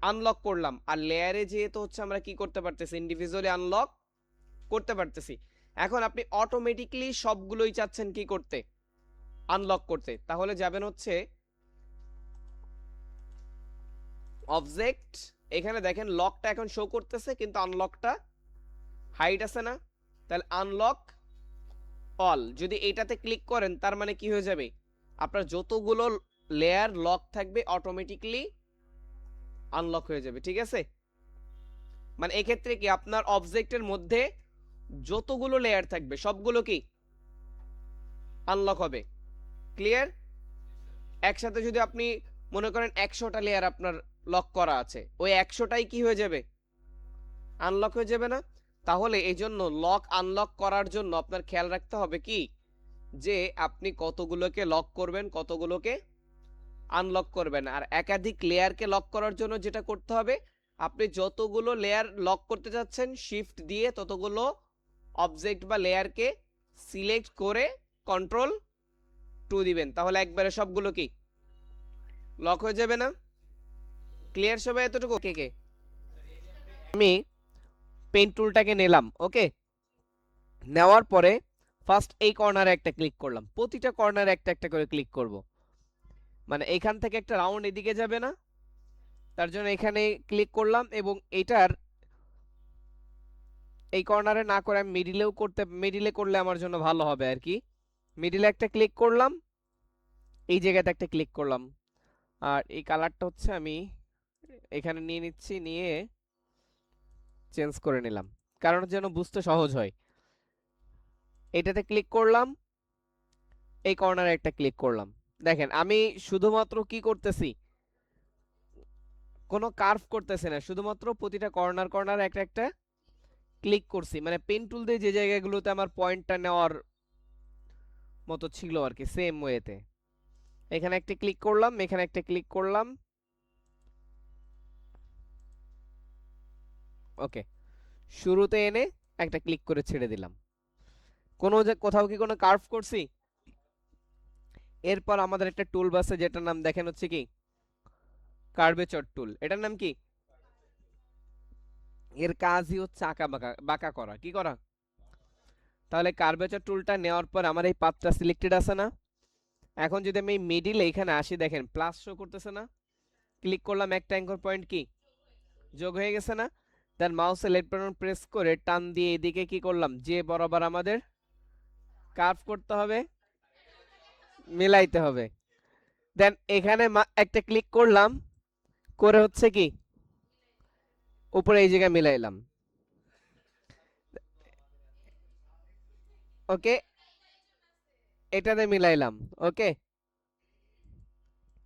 আনলক করলাম। আর লেয়ারে যেহেতু হচ্ছে আমরা কি করতে পারতেছি, ইন্ডিভিজুয়ালি আনলক করতে পারতেছি। এখন আপনি অটোমেটিকলি সবগুলোই চাচ্ছেন কি করতে, আনলক করতে। তাহলে যাবেন হচ্ছে অবজেক্ট, এখানে দেখেন লকটা এখন শো করতেছে কিন্তু আনলকটা হাইড আছে না, তাহলে আনলক অল যদি এটাতে ক্লিক করেন তার মানে কি হয়ে যাবে, আপনার যতগুলো লেয়ার লক থাকবে অটোমেটিকলি আনলক হয়ে যাবে। ঠিক আছে, মানে এক্ষেত্রে কি আপনার অবজেক্টের মধ্যে যতগুলো লেয়ার থাকবে সবগুলো কি আনলক হবে। ক্লিয়ার? একসাথে যদি আপনি মনে করেন 100টা লেয়ার আপনার লক করা আছে, ওই 100টাই কি হয়ে যাবে, আনলক হয়ে যাবে না? তাহলে এই জন্য লক আনলক করার জন্য আপনার খেয়াল রাখতে হবে কি, যে আপনি কতগুলোকে লক করবেন কতগুলোকে আনলক করবেন। আর একাধিক লেয়ারকে লক করার জন্য যেটা করতে হবে, আপনি যতগুলো লেয়ার লক করতে যাচ্ছেন শিফট দিয়ে ততগুলো অবজেক্ট বা লেয়ারকে সিলেক্ট করে কন্ট্রোল 2 দিবেন, তাহলে একবারে সবগুলো কি লক হয়ে যাবে না? ক্লিয়ার সবাই এতটুকু? কে কে? আমি পেন টুলটাকে নিলাম, ওকে, নেওয়ার পরে ফার্স্ট এই কর্নারে একটা ক্লিক করলাম, প্রতিটা কর্নারে একটা একটা করে ক্লিক করব, মানে এখান থেকে একটা রাউন্ড এদিকে যাবে না, তার জন্য এখানে ক্লিক করলাম এবং এটার এই কর্নারে না করে আমি মিডিলেও করতে, মিডিলে করলে আমার জন্য ভালো হবে আর কি। মিডিলে একটা ক্লিক করলাম, এই জায়গাতে একটা ক্লিক করলাম, আর এই কালারটা হচ্ছে আমি এখানে নিয়ে নিচ্ছি, নিয়ে চেঞ্জ করে নিলাম কারণ যেন বুঝতে সহজ হয়। এটাতে ক্লিক করলাম, এই কর্নারে একটা ক্লিক করলাম। দেখেন আমি শুধুমাত্র কি করতেছি, কোনো কার্ভ করতেছি না, শুধুমাত্র প্রতিটা কর্নার কর্নার একটা একটা ক্লিক করছি, মানে পেন টুল দিয়ে যে জায়গাগুলোতে আমার পয়েন্টটা নেওয়ার মতো ছিল আর কি, সেম ওয়েতে এখানে একটা ক্লিক করলাম, এখানে একটা ক্লিক করলাম, ওকে, শুরুতে এনে একটা ক্লিক করে ছেড়ে দিলাম। কোনো কোথাও কি কোনো কার্ভ করছি? এরপর আমাদের একটা টুল আছে যেটার নাম দেখেন হচ্ছে কি কার্ভেচার টুল। এটার নাম কি? এর কাজই হচ্ছে আঁকা বাঁকা বাঁকা করা, কি করা। তাহলে কার্ভেচার টুলটা নেওয়ার পর আমার এই পাথটা সিলেক্টেড আছে না, এখন যদি আমি মিডিলে এখানে আসি দেখেন প্লাস শো করতেছে না, ক্লিক করলাম একটা অ্যাঙ্কর পয়েন্ট কি যোগ হয়ে গেছে না। দেন মাউসের লেফট বাটন প্রেস করে টান দিয়ে এদিকে কি করলাম, যে বরাবর আমাদের কার্ভ করতে হবে, মিলাইতে হবে। দেন এখানে একটা ক্লিক করলাম, করে হচ্ছে কি উপরে এই জায়গায় মিলাইলাম, ওকে, এটাতে মিলাইলাম, ওকে,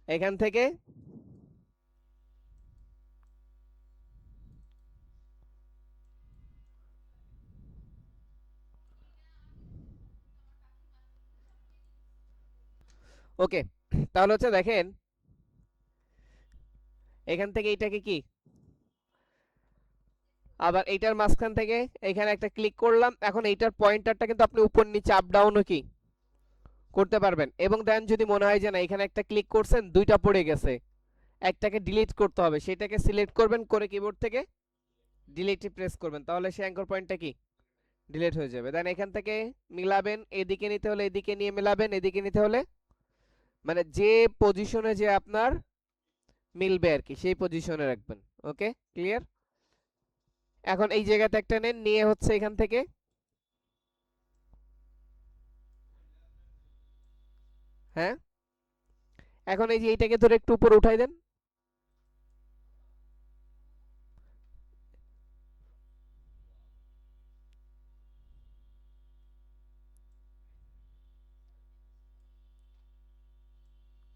এখান থেকে ওকে। তাহলে হচ্ছে দেখেন এখান থেকে এইটাকে কি আবার এইটার মাঝখান থেকে এখানে একটা ক্লিক করলাম, এখন এইটার পয়েন্টারটা কিন্তু আপনি উপর নিচে আপ ডাউনও কি করতে পারবেন। এবং দেন যদি মনে হয় যে না এখানে একটা ক্লিক করছেন দুইটা পড়ে গেছে, একটাকে ডিলিট করতে হবে, সেটাকে সিলেক্ট করবেন, করে কিবোর্ড থেকে ডিলিট প্রেস করবেন, তাহলে সেই অ্যাঙ্কর পয়েন্টটা কি ডিলিট হয়ে যাবে। দেন এখান থেকে মিলাবেন, এদিকে নিতে হলে এদিকে নিয়ে মিলাবেন, এদিকে নিতে হলে মানে যে পজিশনে যে আপনার মিলবে আর কি সেই পজিশনে রাখবেন, ওকে, ক্লিয়ার। এখন এই জায়গাতে একটা নেন, নিয়ে হচ্ছে এখান থেকে হ্যাঁ এখন এই যে এইটাকে ধরে একটু উপরে উঠাই দেন।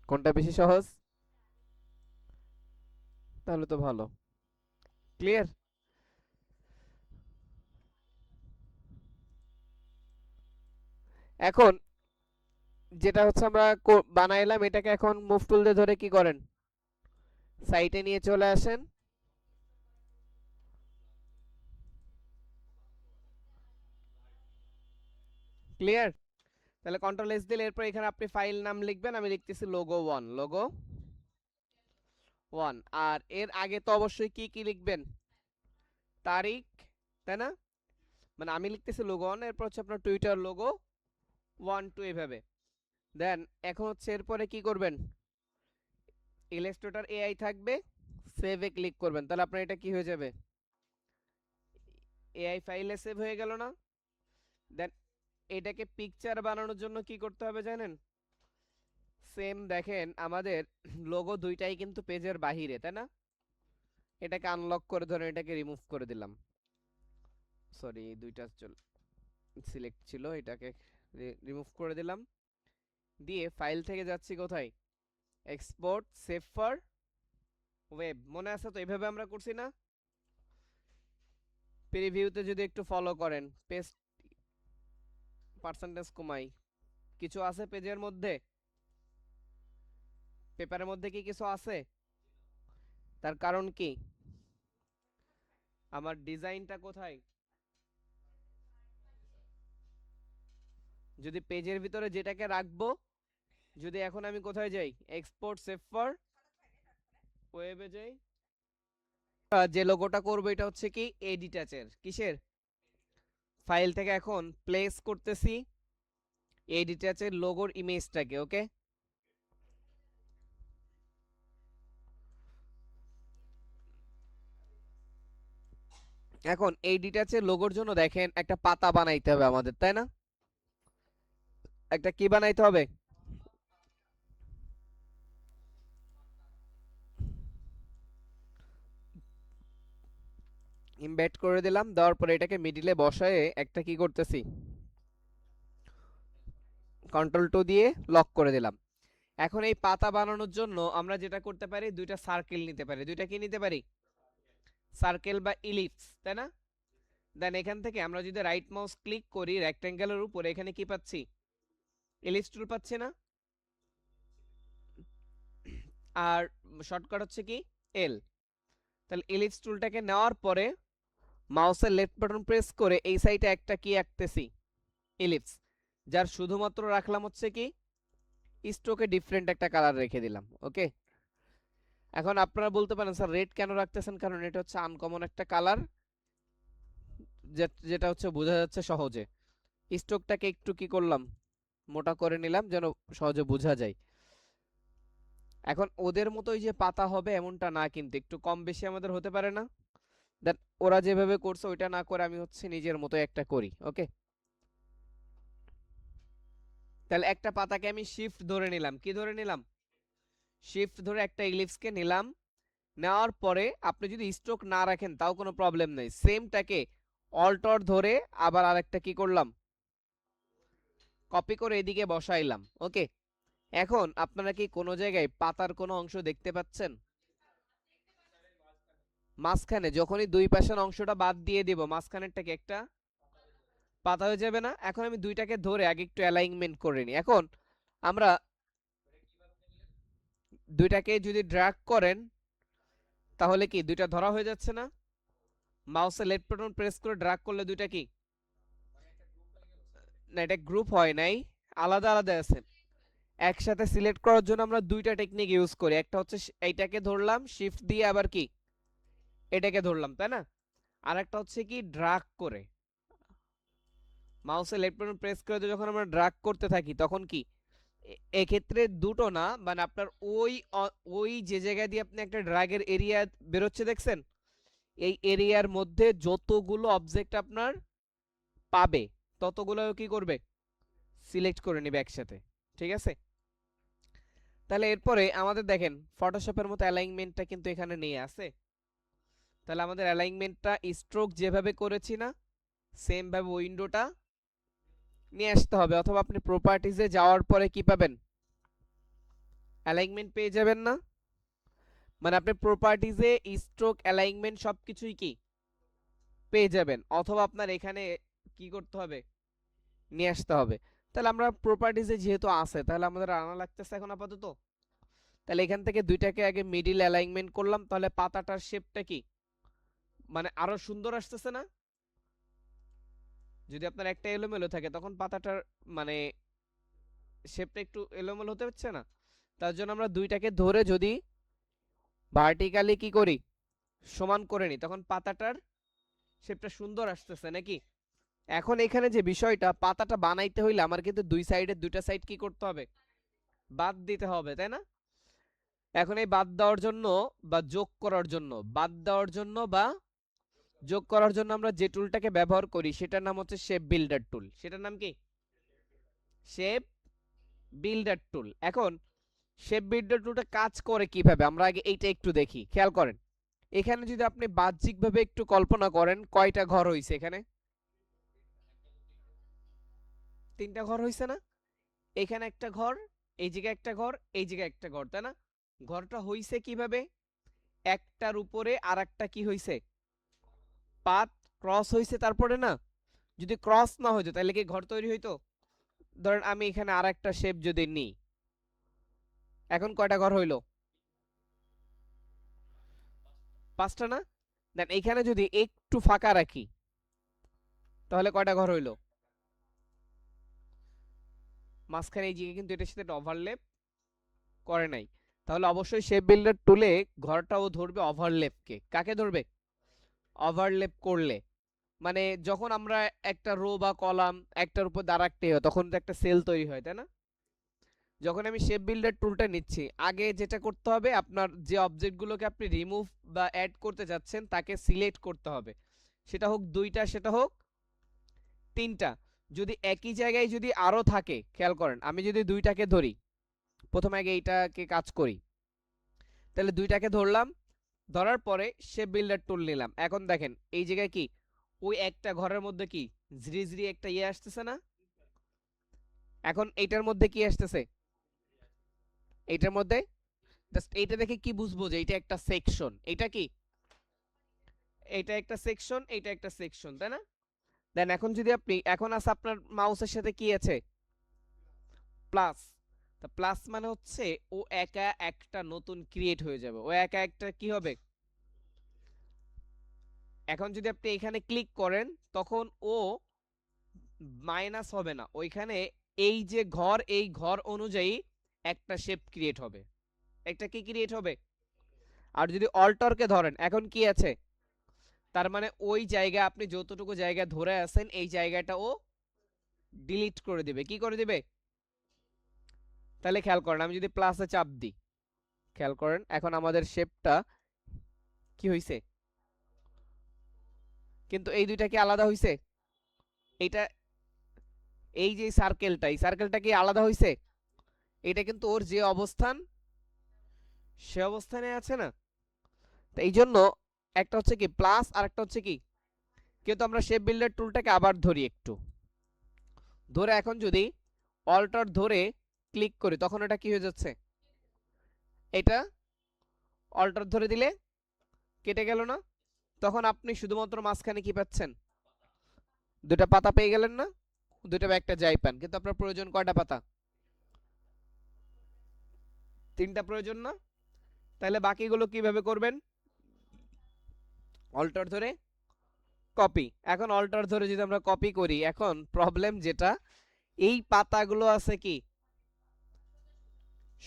কোনটা বেশি সহজ? তাহলে তো ভালো। ক্লিয়ার? এখন যেটা হচ্ছে আমরা বানাইলাম, এটাকে এখন মুভ টুল দিয়ে ধরে কি করেন, সাইটে নিয়ে চলে আসেন। ক্লিয়ার? তাহলে কন্ট্রোল এস দিলে এরপর এখানে আপনি ফাইল নাম লিখবেন, আমি লিখতেছি লোগো 1, লোগো 1। আর এর আগে তো অবশ্যই কি কি লিখবেন, তারিখ, তাই না? মানে আমি লিখতেছি লোগো 1, এরপর হচ্ছে আপনার টুইটার লোগো 1 2 এভাবে। দেন এখন হচ্ছে এরপরে কি করবেন, ইলাস্ট্রেটর এআই থাকবে, সেভে ক্লিক করবেন, তাহলে আপনার এটা কি হয়ে যাবে, এআই ফাইলে সেভ হয়ে গেল না? দেন এটাকে পিকচার বানানোর জন্য কি করতে হবে জানেন? সেম দেখেন আমাদের লোগো দুইটাই কিন্তু পেজের বাহিরে, তাই না? এটাকে আনলক করে ধরে এটাকে রিমুভ করে দিলাম, সরি দুইটা সিলেক্ট ছিল, এটাকে রিমুভ করে দিলাম। দিয়ে ফাইল থেকে যাচ্ছি কোথায়, এক্সপোর্ট সেভ ফর ওয়েব, মনে আছে তো এইভাবে আমরা করছি না? প্রিভিউতে যদি একটু ফলো করেন, পেজ পার্সেন্টেজ কমাই, কিছু আছে পেজের মধ্যে, পেপারের মধ্যে কি কিছু আছে? তার কারণ কি, আমার ডিজাইনটা কোথায়, যদি পেজের ভিতরে যেটাকে রাখবো, যদি এখন আমি কোথায় যাই, এক্সপোর্ট সেভ ফর ওয়েবে যাই, যে লোগোটা করবো এটা হচ্ছে কি এডিটাচের, কিসের, ফাইল থেকে এখন প্লেস করতেছি এডিটাচের লোগোর ইমেজটাকে। ওকে, এখন এই ডিটাচের লোগোর জন্য দেখেন একটা পাতা বানাইতে হবে আমাদের, তাই না? একটা কি বানাইতে হবে, ইমবেড করে দিলাম, দেওয়ার পরে এটাকে মিডিলে বসায়ে একটা কি করতেছি, কন্ট্রোল 2 দিয়ে লক করে দিলাম। এখন এই পাতা বানানোর জন্য আমরা যেটা করতে পারি, দুইটা সার্কেল নিতে পারি, দুইটা কি নিতে পারি, সার্কেল বা ইলিপস, তাই না? দেন এখান থেকে আমরা যদি রাইট মাউস ক্লিক করি রেক্টেঙ্গেলের উপরে, এখানে কি পাচ্ছি, ইলিপস টুল পাচ্ছি না? আর শর্টকাট হচ্ছে কি এল। তাহলে ইলিপস টুলটাকে নেওয়ার পরে মাউসের লেফট বাটন প্রেস করে এই সাইডে একটা কি আঁকতেছি, ইলিপস, যার শুধুমাত্র রাখলাম হচ্ছে কি স্ট্রোকে ডিফারেন্ট একটা কালার রেখে দিলাম। ওকে, এখন আপনারা বলতে পারেন স্যার রেড কেন রাখতেছেন, কারণ এটা হচ্ছে আনকমন একটা কালার, যেটা হচ্ছে বোঝা যাচ্ছে সহজে। স্ট্রোকটাকে একটু কি করলাম, মোটা করে নিলাম যেন সহজে বোঝা যায়। এখন ওদের মতোই যে পাতা হবে এমনটা না, কিন্তু একটু কম বেশি আমাদের হতে পারে না? দেন ওরা যেভাবে করছে ওইটা না করে আমি হচ্ছে নিজের মতো একটা করি। ওকে, তাহলে একটা পাতাকে আমি শিফট ধরে নিলাম, কি ধরে নিলাম, শিফট ধরে একটা ইলিপসকে নিলাম। নেওয়ার পরে আপনি যদি স্ট্রোক না রাখেন তাও কোনো প্রবলেম নেই, সেমটাকে অল্টার ধরে আবার আরেকটা কি করলাম, কপি করে এদিকে বসাইলাম। ওকে, এখন আপনারা কি কোনো জায়গায় পাতার কোনো অংশ দেখতে পাচ্ছেন? মাঝখানে যখনই দুই পাশের অংশটা বাদ দিয়ে দিব, মাঝখানেরটাকে একটা পাতা হয়ে যাবে না? এখন আমি দুইটাকে ধরে আগে একটু অ্যালাইনমেন্ট করে নিই। এখন আমরা দুইটাকে যদি ড্র্যাগ করেন তাহলে কি দুইটা ধরা হয়ে যাচ্ছে না? মাউসে লেফট বাটন প্রেস করে ড্র্যাগ করলে দুইটা কি, না এটা গ্রুপ হয় নাই, আলাদা আলাদা আছে। একসাথে সিলেক্ট করার জন্য আমরা দুইটা টেকনিক ইউজ করি, একটা হচ্ছে এইটাকে ধরলাম শিফট দিয়ে, আবার কি এটাকে ধরলাম, তাই না? আর একটা হচ্ছে কি ড্র্যাগ করে, মাউসে লেফট বাটন প্রেস করে যখন আমরা ড্র্যাগ করতে থাকি তখন কি, এক্ষেত্রে দুটো না, মানে আপনার ওই ওই যে জায়গা দিয়ে আপনি একটা ড্র্যাগের এরিয়া বেরোচ্ছে দেখছেন, এই এরিয়ার মধ্যে যতগুলো অবজেক্ট আপনার পাবে ততগুলো কি করবে, সিলেক্ট করে নেবে একসাথে। ঠিক আছে, তাহলে এরপরে আমাদের দেখেন ফটোশপের মতো অ্যালাইনমেন্টটা কিন্তু এখানে নিয়ে আসে। তাহলে আমাদের অ্যালাইনমেন্টটা স্ট্রোক যেভাবে করেছি না সেম ভাবে উইন্ডোটা নিয়ে আসতে হবে, অথবা আপনি প্রপার্টিজে যাওয়ার পরে কি পাবেন, অ্যালাইনমেন্ট পেয়ে যাবেন না। মানে আপনি প্রপার্টিজে স্ট্রোক অ্যালাইনমেন্ট সবকিছুই কি পেয়ে যাবেন, অথবা আপনার এখানে কি করতে হবে, নিয়ে আসতে হবে। তাহলে আমরা প্রপার্টিজে যেহেতু আছে তাহলে আমাদের আনা লাগতেছে এখন আপাতত। তাহলে এখান থেকে দুইটাকে আগে মিডিল অ্যালাইনমেন্ট করলাম, তাহলে পাতাটার শেপটা কি মানে আরো সুন্দর আসতেছে না? যদি আপনার একটা এলোমেলো থাকে তখন পাতাটার মানে শেপটা একটু এলোমেলো হতে হচ্ছে না? তার জন্য আমরা দুইটাকে ধরে যদি ভার্টিক্যালি কি করি, সমান করে নিই, তখন পাতাটার শেপটা সুন্দর আসতেছে নাকি? এখন এখানে যে বিষয়টা, পাতাটা বানাইতে হইলে আমার কিন্তু দুই সাইডের দুইটা সাইড কি করতে হবে, বাদ দিতে হবে, তাই না? এখন এই বাদ দেওয়ার জন্য বা যোগ করার জন্য, বাদ দেওয়ার জন্য বা যোগ করার জন্য আমরা যে টুলটাকে ব্যবহার করি সেটার নাম হচ্ছে শেপ বিল্ডার টুল। সেটার নাম কি? শেপ বিল্ডার টুল। এখন শেপ বিল্ডার টুলটা কাজ করে কিভাবে আমরা আগে এইটা একটু দেখি, খেয়াল করেন। এখানে যদি আপনি বাহ্যিকভাবে একটু কল্পনা করেন কয়টা ঘর হইছে এখানে, তিনটা ঘর হইছে না? এখানে একটা ঘর, এই জায়গায় একটা ঘর, এই জায়গায় একটা ঘর, তাই না? ঘরটা হইছে কিভাবে, একটার উপরে আর একটা কি হইছে, পাত ক্রস হইছে, তারপরে না যদি ক্রস না হইতো তাহলে কি ঘর তৈরি হইতো? ধরেন আমি এখানে আর একটা শেপ যদি নিই, এখন কয়টা ঘর হইলো, পাঁচটা না? দেন এখানে যদি একটু ফাঁকা রাখি তাহলে কয়টা ঘর হইলো, মাঝখানে এই জায়গায় কিন্তু এটার সাথে একটা ওভারল্যাপ করে নাই। তাহলে অবশ্যই শেপ বিল্ডার টুলে ঘরটাও ধরবে ওভারল্যাপকে। কাকে ধরবে? ওভারল্যাপ করলে মানে যখন আমরা একটা রো বা কলাম একটার উপর দাঁড়াতে হয় তখন তো একটা সেল তৈরি হয়, তাই না? যখন আমি শেপ বিল্ডার টুলটা নিচ্ছি আগে যেটা করতে হবে, আপনার যে অবজেক্টগুলোকে আপনি রিমুভ বা অ্যাড করতে যাচ্ছেন তাকে সিলেক্ট করতে হবে, সেটা হোক দুইটা সেটা হোক তিনটা। যদি একই জায়গায় যদি আরো থাকে, খেয়াল করেন আমি যদি দুইটাকে ধরি, প্রথমে আগে এইটাকে কাজ করি, তাহলে দুইটাকে ধরলাম, ধরার পরে শেপ বিল্ডার টুল নিলাম। এখন দেখেন এই জায়গায় কি ওই একটা ঘরের মধ্যে কি ঝিরিঝিরি একটা ইয়ে আসতেছে না? এখন এইটার মধ্যে কি আসতেছে, এইটার মধ্যে জাস্ট এইটা দেখে কি বুঝবো যে এটা একটা সেকশন, এটা কি, এটা একটা সেকশন, এটা একটা সেকশন, তাই না? দেন এখন যদি আপনি এখন আছে আপনার মাউসের সাথে কি আছে, প্লাস। তা প্লাস মানে হচ্ছে ও একা একটা নতুন ক্রিয়েট হয়ে যাবে, ও একা একটা কি হবে। এখন যদি আপনি এখানে ক্লিক করেন তখন ও মাইনাস হবে না, ওইখানে এই যে ঘর এই ঘর অনুযায়ী একটা শেপ ক্রিয়েট হবে, একটা কি ক্রিয়েট হবে। আর যদি অল্টারকে ধরেন এখন কি আছে, তার মানে ওই জায়গা আপনি যতটুকু জায়গা ধরে আছেন এই জায়গাটা ও ডিলিট করে দিবে, কি করে দিবে। তাহলে খেয়াল করেন আমি যদি প্লাসে চাপ দিই, খেয়াল করেন এখন আমাদের শেপটা কি হইছে, কিন্তু এই দুইটা কি আলাদা হইছে, এইটা এই যে সার্কেলটা, এই সার্কেলটা কি আলাদা হইছে, এটা কিন্তু ওর যে অবস্থান সে অবস্থানে আছে না। তো এই জন্য একটা হচ্ছে কি প্লাস আর একটা হচ্ছে কি, কিন্তু আমরা শেপ বিল্ডার টুলটাকে আবার ধরি একটু, ধরে এখন যদি অল্টার ধরে ক্লিক করি তখন এটা কি হয়ে যাচ্ছে, এটা অল্টার ধরে দিলে কেটে গেল না? তখন আপনি শুধুমাত্র মাঝখানে কি পাচ্ছেন, দুটা পাতা পেয়ে গেলেন না? দুটা বা একটা যাই পান, কিন্তু আপনার প্রয়োজন কয়টা পাতা, তিনটা প্রয়োজন না? তাহলে বাকিগুলো কিভাবে করবেন, অল্টার ধরে কপি। এখন অল্টার ধরে যদি আমরা কপি করি, এখন প্রবলেম যেটা, এই পাতাগুলো আছে কি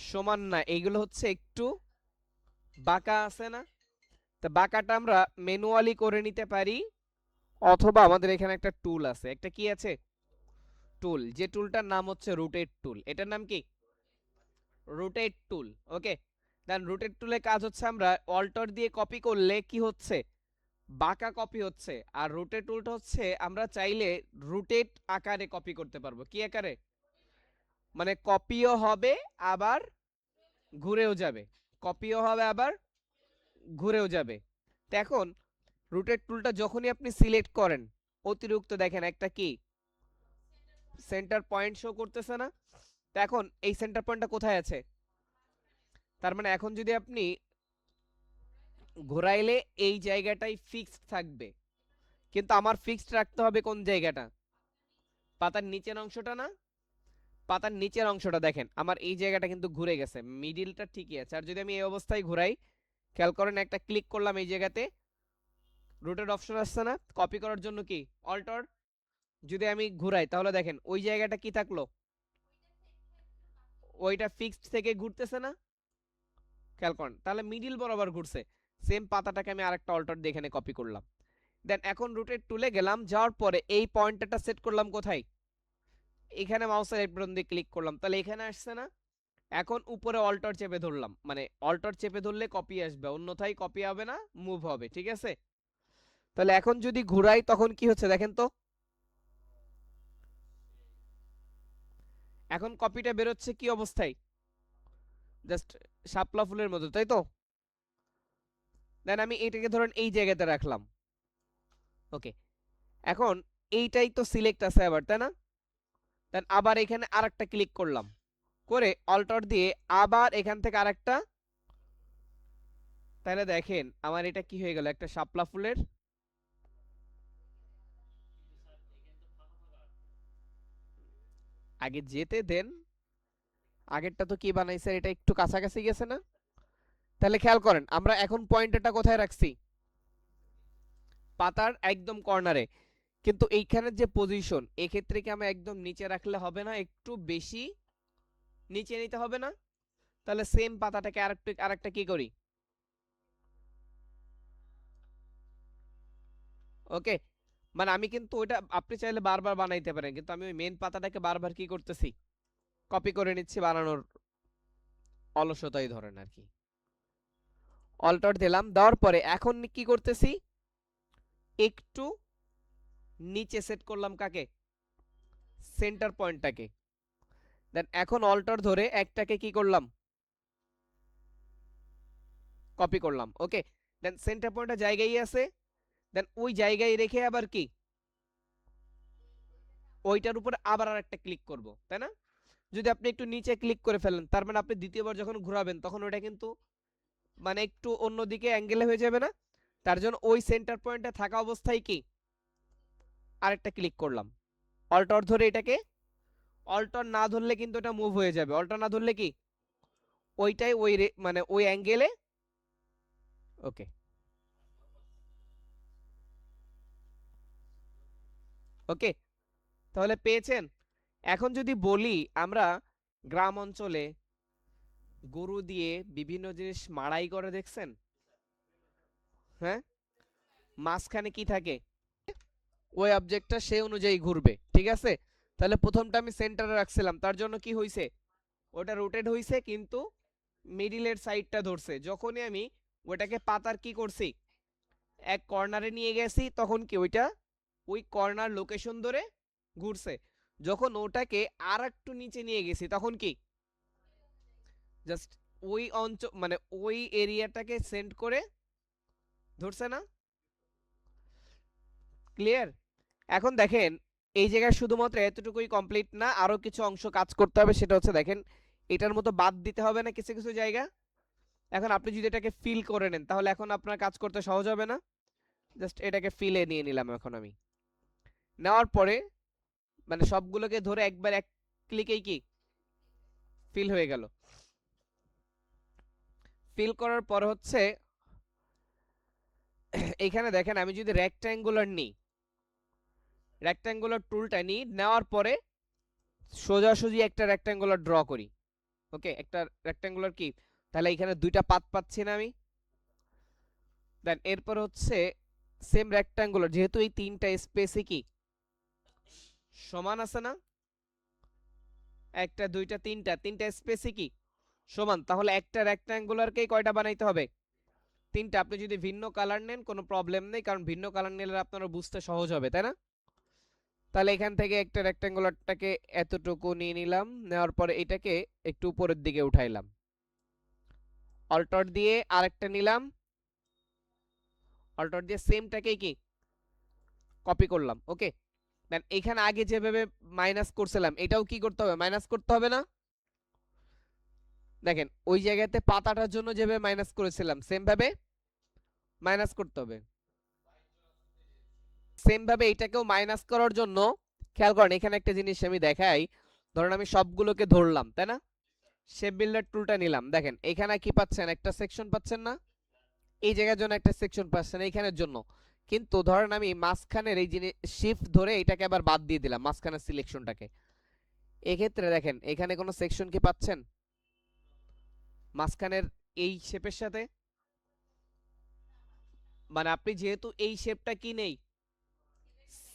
সমান না, এইগুলো হচ্ছে একটু বাঁকা আছে না? তা বাঁকাটা আমরা ম্যানুয়ালি করে নিতে পারি, অথবা আমাদের এখানে একটা টুল আছে, একটা কি আছে টুল, যে টুলটার নাম হচ্ছে রোটেট টুল। এটার নাম কি, রোটেট টুল। ওকে, দেন রোটেট টুলের কাজ হচ্ছে আমরা অল্টার দিয়ে কপি করলে কি হচ্ছে, বাঁকা কপি হচ্ছে। আর রোটেট টুলটা হচ্ছে আমরা চাইলে রোটেট আকারে কপি করতে পারবো, কি আকারে, মানে কপিও হবে আবার ঘুরেও যাবে, কপিও হবে আবার ঘুরেও যাবে। তো এখন রোটেট টুলটা যখনই আপনি সিলেক্ট করেন, অতিরিক্ত দেখেন একটা কি সেন্টার পয়েন্ট শো করতেছে না? তো এখন এই সেন্টার পয়েন্টটা কোথায় আছে? তার মানে এখন যদি আপনি ঘোরাইলে এই জায়গাটাই ফিক্সড থাকবে, কিন্তু আমার ফিক্সড রাখতে হবে কোন জায়গাটা? পাতার নিচের অংশটা না? পাতার নিচের অংশটা দেখেন আমার এই জায়গাটা কিন্তু ঘুরে গেছে, মিডিলটা ঠিকই আছে। আর যদি আমি এই অবস্থায় ঘুরাই, খেয়াল করেন একটা ক্লিক করলাম এই জায়গাতে, রোটেট অপশন আসছে না? কপি করার জন্য কি অল্টার, যদি আমি ঘুরাই তাহলে দেখেন ওই জায়গাটা কি থাকলো, ওইটা ফিক্সড থেকে ঘুরতেছে না? খেয়াল করেন তাহলে মিডিল বরাবর ঘুরছে। সেম পাতাটাকে আমি আরেকটা অল্টার দিয়ে এখানে কপি করলাম। দেন এখন রোটেট টুলে গেলাম, যাওয়ার পরে এই পয়েন্টারটা সেট করলাম কোথায়? এখানে মাউসের রাইট বাটন দিয়ে ক্লিক করলাম, তাহলে এখানে আসছে না? এখন উপরে অল্টার চেপে ধরলাম, মানে অল্টার চেপে ধরলে কপি আসবে, অন্যথায় কপি হবে না, মুভ হবে। ঠিক আছে? তাহলে এখন যদি ঘুরাই তখন কি হচ্ছে দেখেন তো, এখন কপিটা বেরোচ্ছে কি অবস্থায়? জাস্ট শাপলা ফুলের মতো, তাই তো? দেন আমি এটাকে ধরেন এই জায়গাতে রাখলাম। ওকে, এখন এইটাই তো সিলেক্ট আছে আবার, তাই না? দেন আবার এখানে আরেকটা ক্লিক করলাম, করে অল্টার দিয়ে আবার এখান থেকে আরেকটা, তাহলে দেখেন আমার এটা কি হয়ে গেল, একটা শাপলা ফুলের। আগে যেতে দেন, আগেরটা তো কি বানাইছে, এটা একটু কাছাকাছি গেছে না? তাহলে খেয়াল করেন আমরা এখন পয়েন্টারটা কোথায় রাখছি? পাতার একদম কর্নারে। কিন্তু এইখানের যে পজিশন, এক্ষেত্রে কি আমি একদম নিচে রাখলে হবে না, একটু বেশি নিচে নিতে হবে না? তাহলে সেম পাতাটাকে আরেকটা কি করি, ওকে, মানে আমি কিন্তু ওইটা আপনি চাইলে বারবার বানাইতে পারেন, কিন্তু আমি ওই মেন পাতাটাকে বারবার কি করতেছি, কপি করে নিচ্ছি, বানানোর অলসতাই ধরেন আর কি। অল্টার দিলাম, দেওয়ার পরে এখন কি করতেছি, একটু নিচে সেট করলাম কাকে, সেন্টার পয়েন্টটাকে। দেন এখন অল্টার ধরে একটাকে কি করলাম, কপি করলাম। ওকে, দেন সেন্টার পয়েন্টটা জায়গায় আছে, দেন ওই জায়গায় রেখে আবার কি ওইটার উপরে আবার আর একটা ক্লিক করব, তাই না? যদি আপনি একটু নিচে ক্লিক করে ফেলেন, তার মানে আপনি দ্বিতীয়বার যখন ঘোরাবেন তখন ওটা কিন্তু মানে একটু অন্যদিকে অ্যাঙ্গেলে হয়ে যাবে না? তার জন্য ওই সেন্টার পয়েন্টে থাকা অবস্থায় কি আরেকটা ক্লিক করলাম, অল্টার ধরে এটাকে, অল্টার না ধরলে কিন্তু এটা মুভ হয়ে যাবে, অল্টার না ধরলে কি ওইটাই ওই মানে ওই অ্যাঙ্গেলে। ওকে, ওকে, তাহলে পেয়েছেন? এখন যদি বলি আমরা গ্রাম অঞ্চলে গরু দিয়ে বিভিন্ন জিনিস মাড়াই করে দেখছেন? হ্যাঁ, মাঝখানে কি থাকে, ওই অবজেক্টটা সেই অনুযায়ী ঘুরবে। ঠিক আছে? তাহলে প্রথমটা আমি সেন্টারে রাখছিলাম, তার জন্য কি হইছে, ওটা রোটেট হইছে, কিন্তু মিডিলের সাইডটা ধরছে। যখনই আমি ওটাকে পাতার কি করছি, এক কর্নারে নিয়ে গেছি, তখন কি ওইটা ওই কর্নার লোকেশন ধরে ঘুরছে। যখন ওটাকে আর একটু নিচে নিয়ে গেছি তখন কি জাস্ট ওই অঞ্চল মানে ওই এরিয়াটাকে সেন্ড করে ধরছে না? ক্লিয়ার? এখন দেখেন এই জায়গায় শুধুমাত্র এতটুকুই কমপ্লিট না, আরো কিছু অংশ কাজ করতে হবে। সেটা হচ্ছে দেখেন এটার মতো বাদ দিতে হবে না কিছু কিছু জায়গা। এখন আপনি যদি এটাকে ফিল করে নেন তাহলে এখন আপনার কাজ করতে সহজ হবে না? জাস্ট এটাকে ফিলে নিয়ে নিলাম এখন আমি। নেওয়ার পরে মানে সবগুলোকে ধরে একবার এক ক্লিকেই কি ফিল হয়ে গেল। ফিল করার পর হচ্ছে এইখানে দেখেন আমি যদি রেক্ট্যাঙ্গুলার নিই, রেক্ট্যাঙ্গুলার টুলটা নিই, নেওয়ার পরে সোজাসুজি একটা রেক্ট্যাঙ্গুলার ড্র করি। ওকে, একটা রেক্ট্যাঙ্গুলার কি, তাহলে এখানে দুইটা পাত পাচ্ছি না আমি। দেন এরপর হচ্ছে সেম রেক্ট্যাঙ্গুলার, যেহেতু এই তিনটা স্পেসে কি সমান আছে না, একটা দুইটা তিনটা তিনটা স্পেসে কি সমান, তাহলে একটা রেক্ট্যাঙ্গুলারকেই কয়টা বানাইতে হবে, তিনটা। আপনি যদি ভিন্ন কালার নেন কোনো প্রবলেম নেই, কারণ ভিন্ন কালার নিলে আপনারা বুঝতে সহজ হবে, তাই না? তাহলে এখান থেকে একটা রেক্ট্যাঙ্গুলারটাকে এতটুকু নিয়ে নিলাম, নেওয়ার পরে এটাকে একটু উপরের দিকে উঠাইলাম। অল্টার দিয়ে আরেকটা নিলাম, অল্টার দিয়ে সেমটাকেই কি কপি করলাম। ওকে, দেন এখানে আগে যেভাবে মাইনাস করছিলাম এটাও কি করতে হবে, মাইনাস করতে হবে না? দেখেন ওই জায়গাতে পাতাটার জন্য যেভাবে মাইনাস করেছিলাম সেম ভাবে মাইনাস করতে হবে। সেম ভাবে এটাকেও মাইনাস করার জন্য খেয়াল করেন এখানে একটা জিনিস আমি দেখাই। ধরেন আমি সবগুলোকে ধরলাম, তাই না? শেপ বিল্ডার টুলটা নিলাম, দেখেন এখানে কি পাচ্ছেন, একটা সেকশন পাচ্ছেন না? এই জায়গার জন্য একটা সেকশন পাচ্ছেন এইখানের জন্য। কিন্তু ধরেন আমি মাঝখানের এই জিনিস শিফট ধরে এটাকে আবার বাদ দিয়ে দিলাম, মাঝখানের সিলেকশনটাকে। এক্ষেত্রে দেখেন এখানে কোনো সেকশন কি পাচ্ছেন মাঝখানের এই শেপের সাথে? মানে আপনি যেহেতু এই শেপটা কি নেই,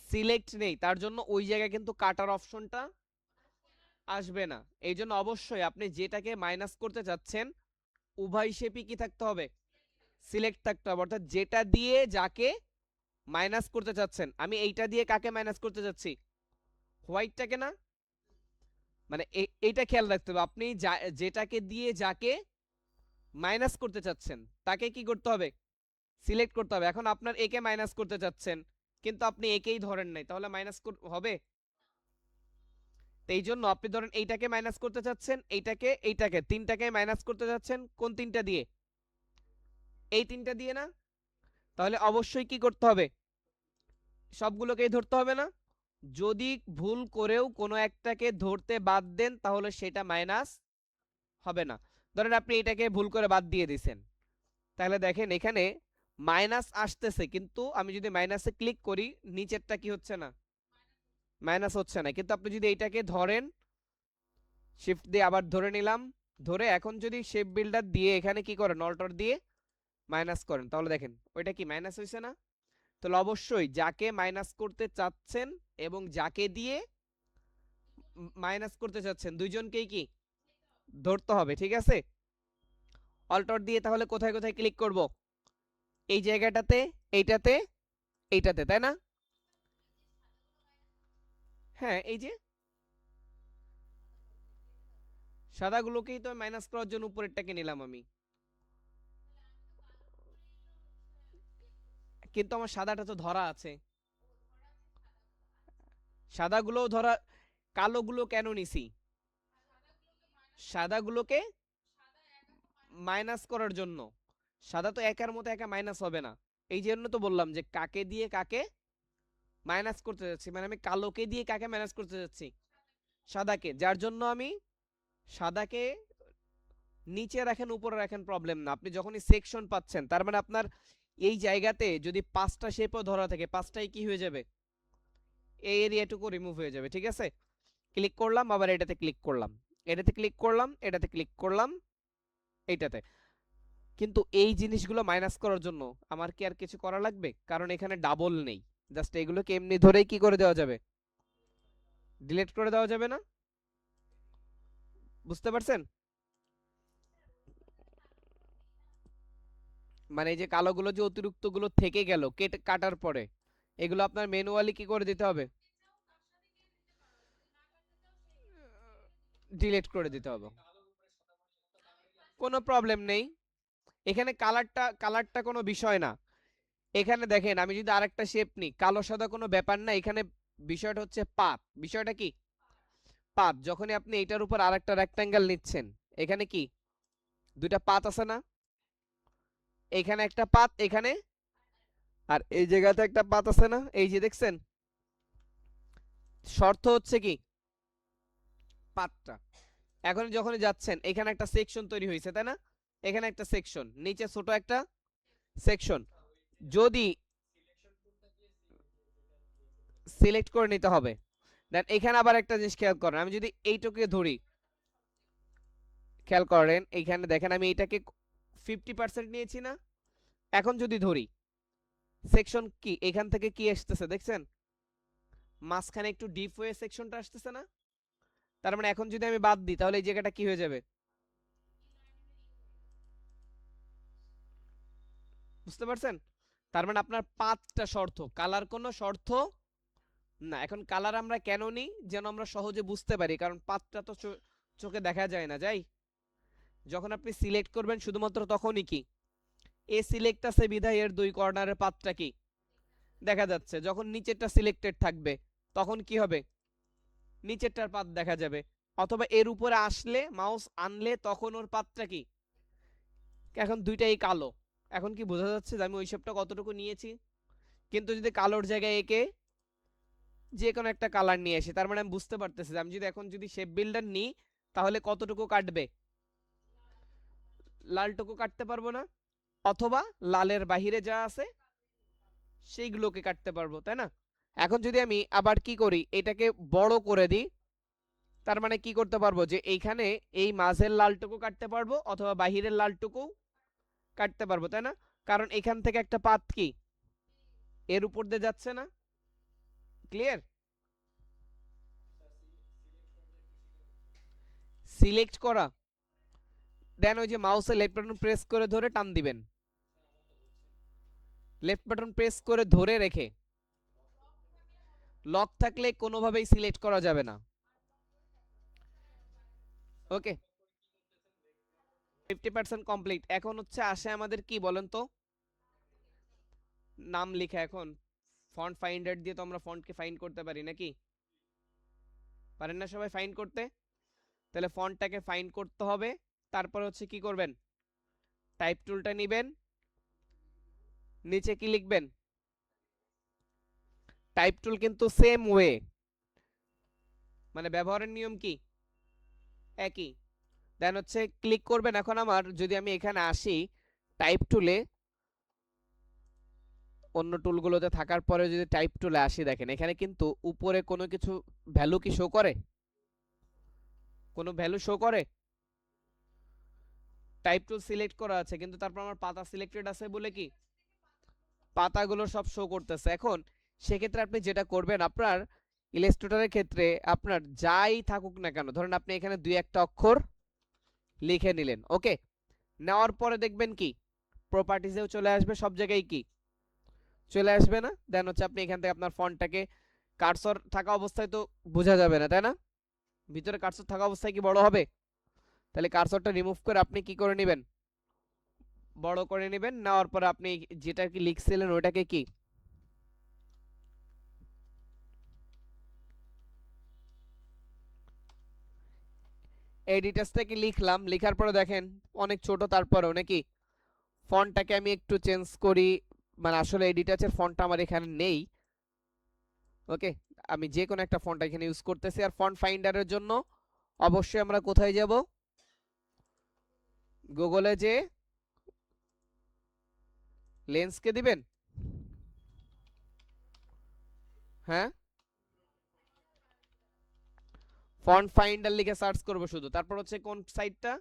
সিলেক্ট নেই, তার জন্য ওই জায়গায় কিন্তু কাটার অপশনটা আসবে না। এই জন্য অবশ্যই আপনি যেটাকে মাইনাস করতে চাচ্ছেন উভয় শেপই কি থাকতে হবে, সিলেক্ট থাকতে হবে। অর্থাৎ যেটা দিয়ে যাকে মাইনাস করতে চাচ্ছেন, আমি এইটা দিয়ে কাকে মাইনাস করতে চাচ্ছি, হোয়াইটটাকে না? মানে এইটা খেয়াল রাখতে হবে, আপনি যেটাকে দিয়ে যাকে মাইনাস করতে চাচ্ছেন তাকে কি করতে হবে, সিলেক্ট করতে হবে। এখন আপনার একে মাইনাস করতে চাচ্ছেন কিন্তু আপনি একেই ধরেন নাই, তাহলে মাইনাস হবে? এই জন্য আপনি ধরেন এইটাকে মাইনাস করতে চাচ্ছেন, এইটাকে এইটাকে তিনটাকে মাইনাস করতে চাচ্ছেন, কোন তিনটা দিয়ে, এই তিনটা দিয়ে না? তাহলে অবশ্যই কি করতে হবে, সবগুলোকেই ধরতে হবে না? যদি ভুল করেও কোনো একটাকে ধরতে বাদ দেন তাহলে সেটা মাইনাস হবে না। ধরেন আপনি এটাকে ভুল করে বাদ দিয়ে দিছেন, তাহলে দেখেন এখানে মাইনাস আসতেছে, কিন্তু আমি যদি মাইনাসে ক্লিক করি নিচেরটা কি হচ্ছে না, মাইনাস হচ্ছে না। কিন্তু আপনি যদি এইটাকে ধরেন, শিফট দিয়ে আবার ধরে নিলাম, ধরে এখন যদি শেপ বিল্ডার দিয়ে এখানে কি করেন অল্টার দিয়ে মাইনাস করেন, তাহলে দেখেন ওইটা কি মাইনাস হয়েছে না? তাহলে অবশ্যই যাকে মাইনাস করতে চাচ্ছেন এবং যাকে দিয়ে মাইনাস করতে চাচ্ছেন দুইজনকেই কি ধরতে হবে। ঠিক আছে, অল্টার দিয়ে তাহলে কোথায় কোথায় ক্লিক করব, এই জায়গাটাতে, এইটাতে, এইটাতে, তাই না? হ্যাঁ, এই যে সাদাগুলোকেই তো মাইনাস করার জন্য উপরেরটাকে নিলাম আমি, কিন্তু আমার সাদাটা তো ধরা আছে। সাদাগুলোও ধরা, কালোগুলো কেন নিছি, সাদাগুলোকে মাইনাস করার জন্য। সাদা তো একার মতো একা মাইনাস হবে না, এই জন্য তো বললাম যে কাকে দিয়ে কাকে মাইনাস করতে যাচ্ছি, মানে আমি কালোকে দিয়ে কাকে মাইনাস করতে যাচ্ছি, সাদাকে। যার জন্য আমি সাদাকে নিচে রাখেন উপরে রাখেন প্রবলেম না, আপনি যখনই সেকশন পাচ্ছেন তার মানে আপনার এই জায়গাতে যদি পাঁচটা শেপও ধরা থাকে পাঁচটাই কি হয়ে যাবে, এই এরিয়াটুকু রিমুভ হয়ে যাবে। ঠিক আছে, ক্লিক করলাম, আবার এটাতে ক্লিক করলাম, এটাতে ক্লিক করলাম, এটাতে ক্লিক করলাম, এইটাতে। কিন্তু এই জিনিসগুলো মাইনাস করার জন্য আমার কি আর কিছু করা লাগবে, কারণ এখানে ডাবল নেই। জাস্ট এগুলোকে এমনি ধরেই কি করে দেওয়া যাবে, ডিলিট করে দেওয়া যাবে না? বুঝতে পারছেন? মানে এই যে কালোগুলো যে অতিরিক্ত গুলো থেকে গেল কেটে কাটার পরে, এগুলো আপনার ম্যানুয়ালি কি করে দিতে হবে, ডিলিট করে দিতে হবে। কোনো প্রবলেম নেই, এখানে কালারটা কোনো বিষয় না। এখানে দেখেন আমি যদি আরেকটা শেপ নিই, কালো সাদা কোনো ব্যাপার না, এখানে বিষয়টা হচ্ছে পাত। বিষয়টা কি, পাত। যখনই আপনি এটার উপর আরেকটা রেক্টাঙ্গেল নিচ্ছেন, এখানে কি দুইটা পাত আছে না, এখানে একটা পাত, এখানে, আর এই জায়গাতে একটা পাত আছে না, এই যে দেখছেন, শর্ত হচ্ছে কি পাতটা। এখন যখনই যাচ্ছেন এখানে একটা সেকশন তৈরি হয়েছে, তাই না? এখানে একটা সেকশন, নিচে ছোট একটা সেকশন, যদি সিলেক্ট করে নিতে হবে। দেন এখানে আবার একটা জিনিস খেয়াল করেন, আমি যদি এইটাকে ধরি, খেয়াল করেন এইখানে দেখেন আমি এটাকে 50% নিয়েছি না, এখন যদি ধরি সেকশন কি এখান থেকে কি আসতেছে দেখছেন, মাঝখানে একটু ডিপ হয়ে সেকশনটা আসতেছে না? তার মানে এখন যদি আমি বাদ দিই তাহলে এই জায়গাটা কি হয়ে যাবে, বুঝতে পারছেন? তার মানে আপনার পাঁচটা শর্ত, কালার কোনো শর্ত না। এখন কালার আমরা কেন নিই, যেন আমরা সহজে বুঝতে পারি, কারণ পাতটা তো চোখে দেখা যায় না, যাই। যখন আপনি সিলেক্ট করবেন শুধুমাত্র তখনই কি এ সিলেক্ট আছে বিধায় এর দুই কর্নারের পাতটা কি দেখা যাচ্ছে। যখন নিচেরটা সিলেক্টেড থাকবে তখন কি হবে, নিচেরটার পাত দেখা যাবে। অথবা এর উপরে আসলে মাউস আনলে তখন ওর পাতটা কি, এখন দুইটাই কালো। এখন কি বোঝা যাচ্ছে যে আমি ওই শেপটা কতটুকু নিয়েছি? কিন্তু যদি কালোর জায়গায় একে যে কোনো একটা কালার নিয়ে আসি, তার মানে আমি বুঝতে পারতেছি যে আমি যদি এখন যদি শেপ বিল্ডার নিই তাহলে কতটুকু কাটবে, লালটুকু কাটতে পারবো না, অথবা লালের বাহিরে যা আছে সেইগুলোকে কাটতে পারবো, তাই না? এখন যদি আমি আবার কি করি, এটাকে বড় করে দিই, তার মানে কি করতে পারবো যে এইখানে এই মাঝের লালটুকু কাটতে পারবো অথবা বাহিরের লালটুকু কাটতে পারবো, তাই না? কারণ এখান থেকে একটা পাত কি এর উপর দিয়ে যাচ্ছে না। ক্লিয়ার? সিলেক্ট করা, দেন ওই যে মাউসে লেফট বাটন প্রেস করে ধরে টান দিবেন, লেফট বাটন প্রেস করে ধরে রেখে। লক থাকলে কোনোভাবেই সিলেক্ট করা যাবে না। ওকে, 50% কমপ্লিট। এখন হচ্ছে আসে আমাদের কি বলেন তো, নাম লিখা। এখন ফন্ট ফাইন্ডার দিয়ে তো আমরা ফন্টকে ফাইন্ড করতে পারি নাকি? পারেন না সবাই ফাইন্ড করতে? তাহলে ফন্টটাকে ফাইন্ড করতে হবে। তারপর হচ্ছে কি করবেন, টাইপ টুলটা নেবেন, নিচে কি লিখবেন, টাইপ টুল কিন্তু সেম ওয়ে, মানে ব্যবহারের নিয়ম কি একই। দেন হচ্ছে ক্লিক করবেন। এখন আমার যদি আমি এখানে আসি টাইপ টুলে, অন্য টুলগুলোতে থাকার পরে যদি টাইপ টুলে আসি, দেখেন এখানে কিন্তু উপরে কোনো কিছু ভ্যালু কি শো করে, কোনো ভ্যালু শো করে? টাইপ টুল সিলেক্ট করা আছে কিন্তু তারপর আমার পাতা সিলেক্টেড আছে বলে কি পাতাগুলো সব শো করতেছে। এখন সেক্ষেত্রে আপনি যেটা করবেন, আপনার ইলাস্ট্রেটরের ক্ষেত্রে আপনার যাই থাকুক না কেন, ধরেন আপনি এখানে দুই একটা অক্ষর লিখে নিলেন, ওকে, নেওয়ার পরে দেখবেন কি প্রপার্টিজেও চলে আসবে, সব জায়গায় কি চলে আসবে না? দেন হচ্ছে আপনি এখান থেকে আপনার ফন্টটাকে, কার্সর থাকা অবস্থায় তো বোঝা যাবে না, তাই না? ভিতরে কার্সর থাকা অবস্থায় কি বড় হবে? তাহলে কার্সরটা রিমুভ করে আপনি কি করে নেবেন, বড় করে নেবেন। নেওয়ার পরে আপনি যেটা কি লিখছিলেন ওটাকে কি এডিটাসটাকে লিখলাম, লিখার পরে দেখেন অনেক ছোট, তারপরেও নাকি ফন্টটাকে আমি একটু চেঞ্জ করি, মানে আসলে এডিটাসের ফন্টটা আমার এখানে নেই, ওকে, আমি যে কোনো একটা ফন্ট এখানে ইউজ করতেছি। আর ফন্ট ফাইন্ডারের জন্য অবশ্যই আমরা কোথায় যাব, গুগলে যে লেন্সকে দিবেন, হ্যাঁ, ফন্ট ফাইন্ডার লিখে সার্চ করব শুধু, তারপর হচ্ছে কোন সাইটটা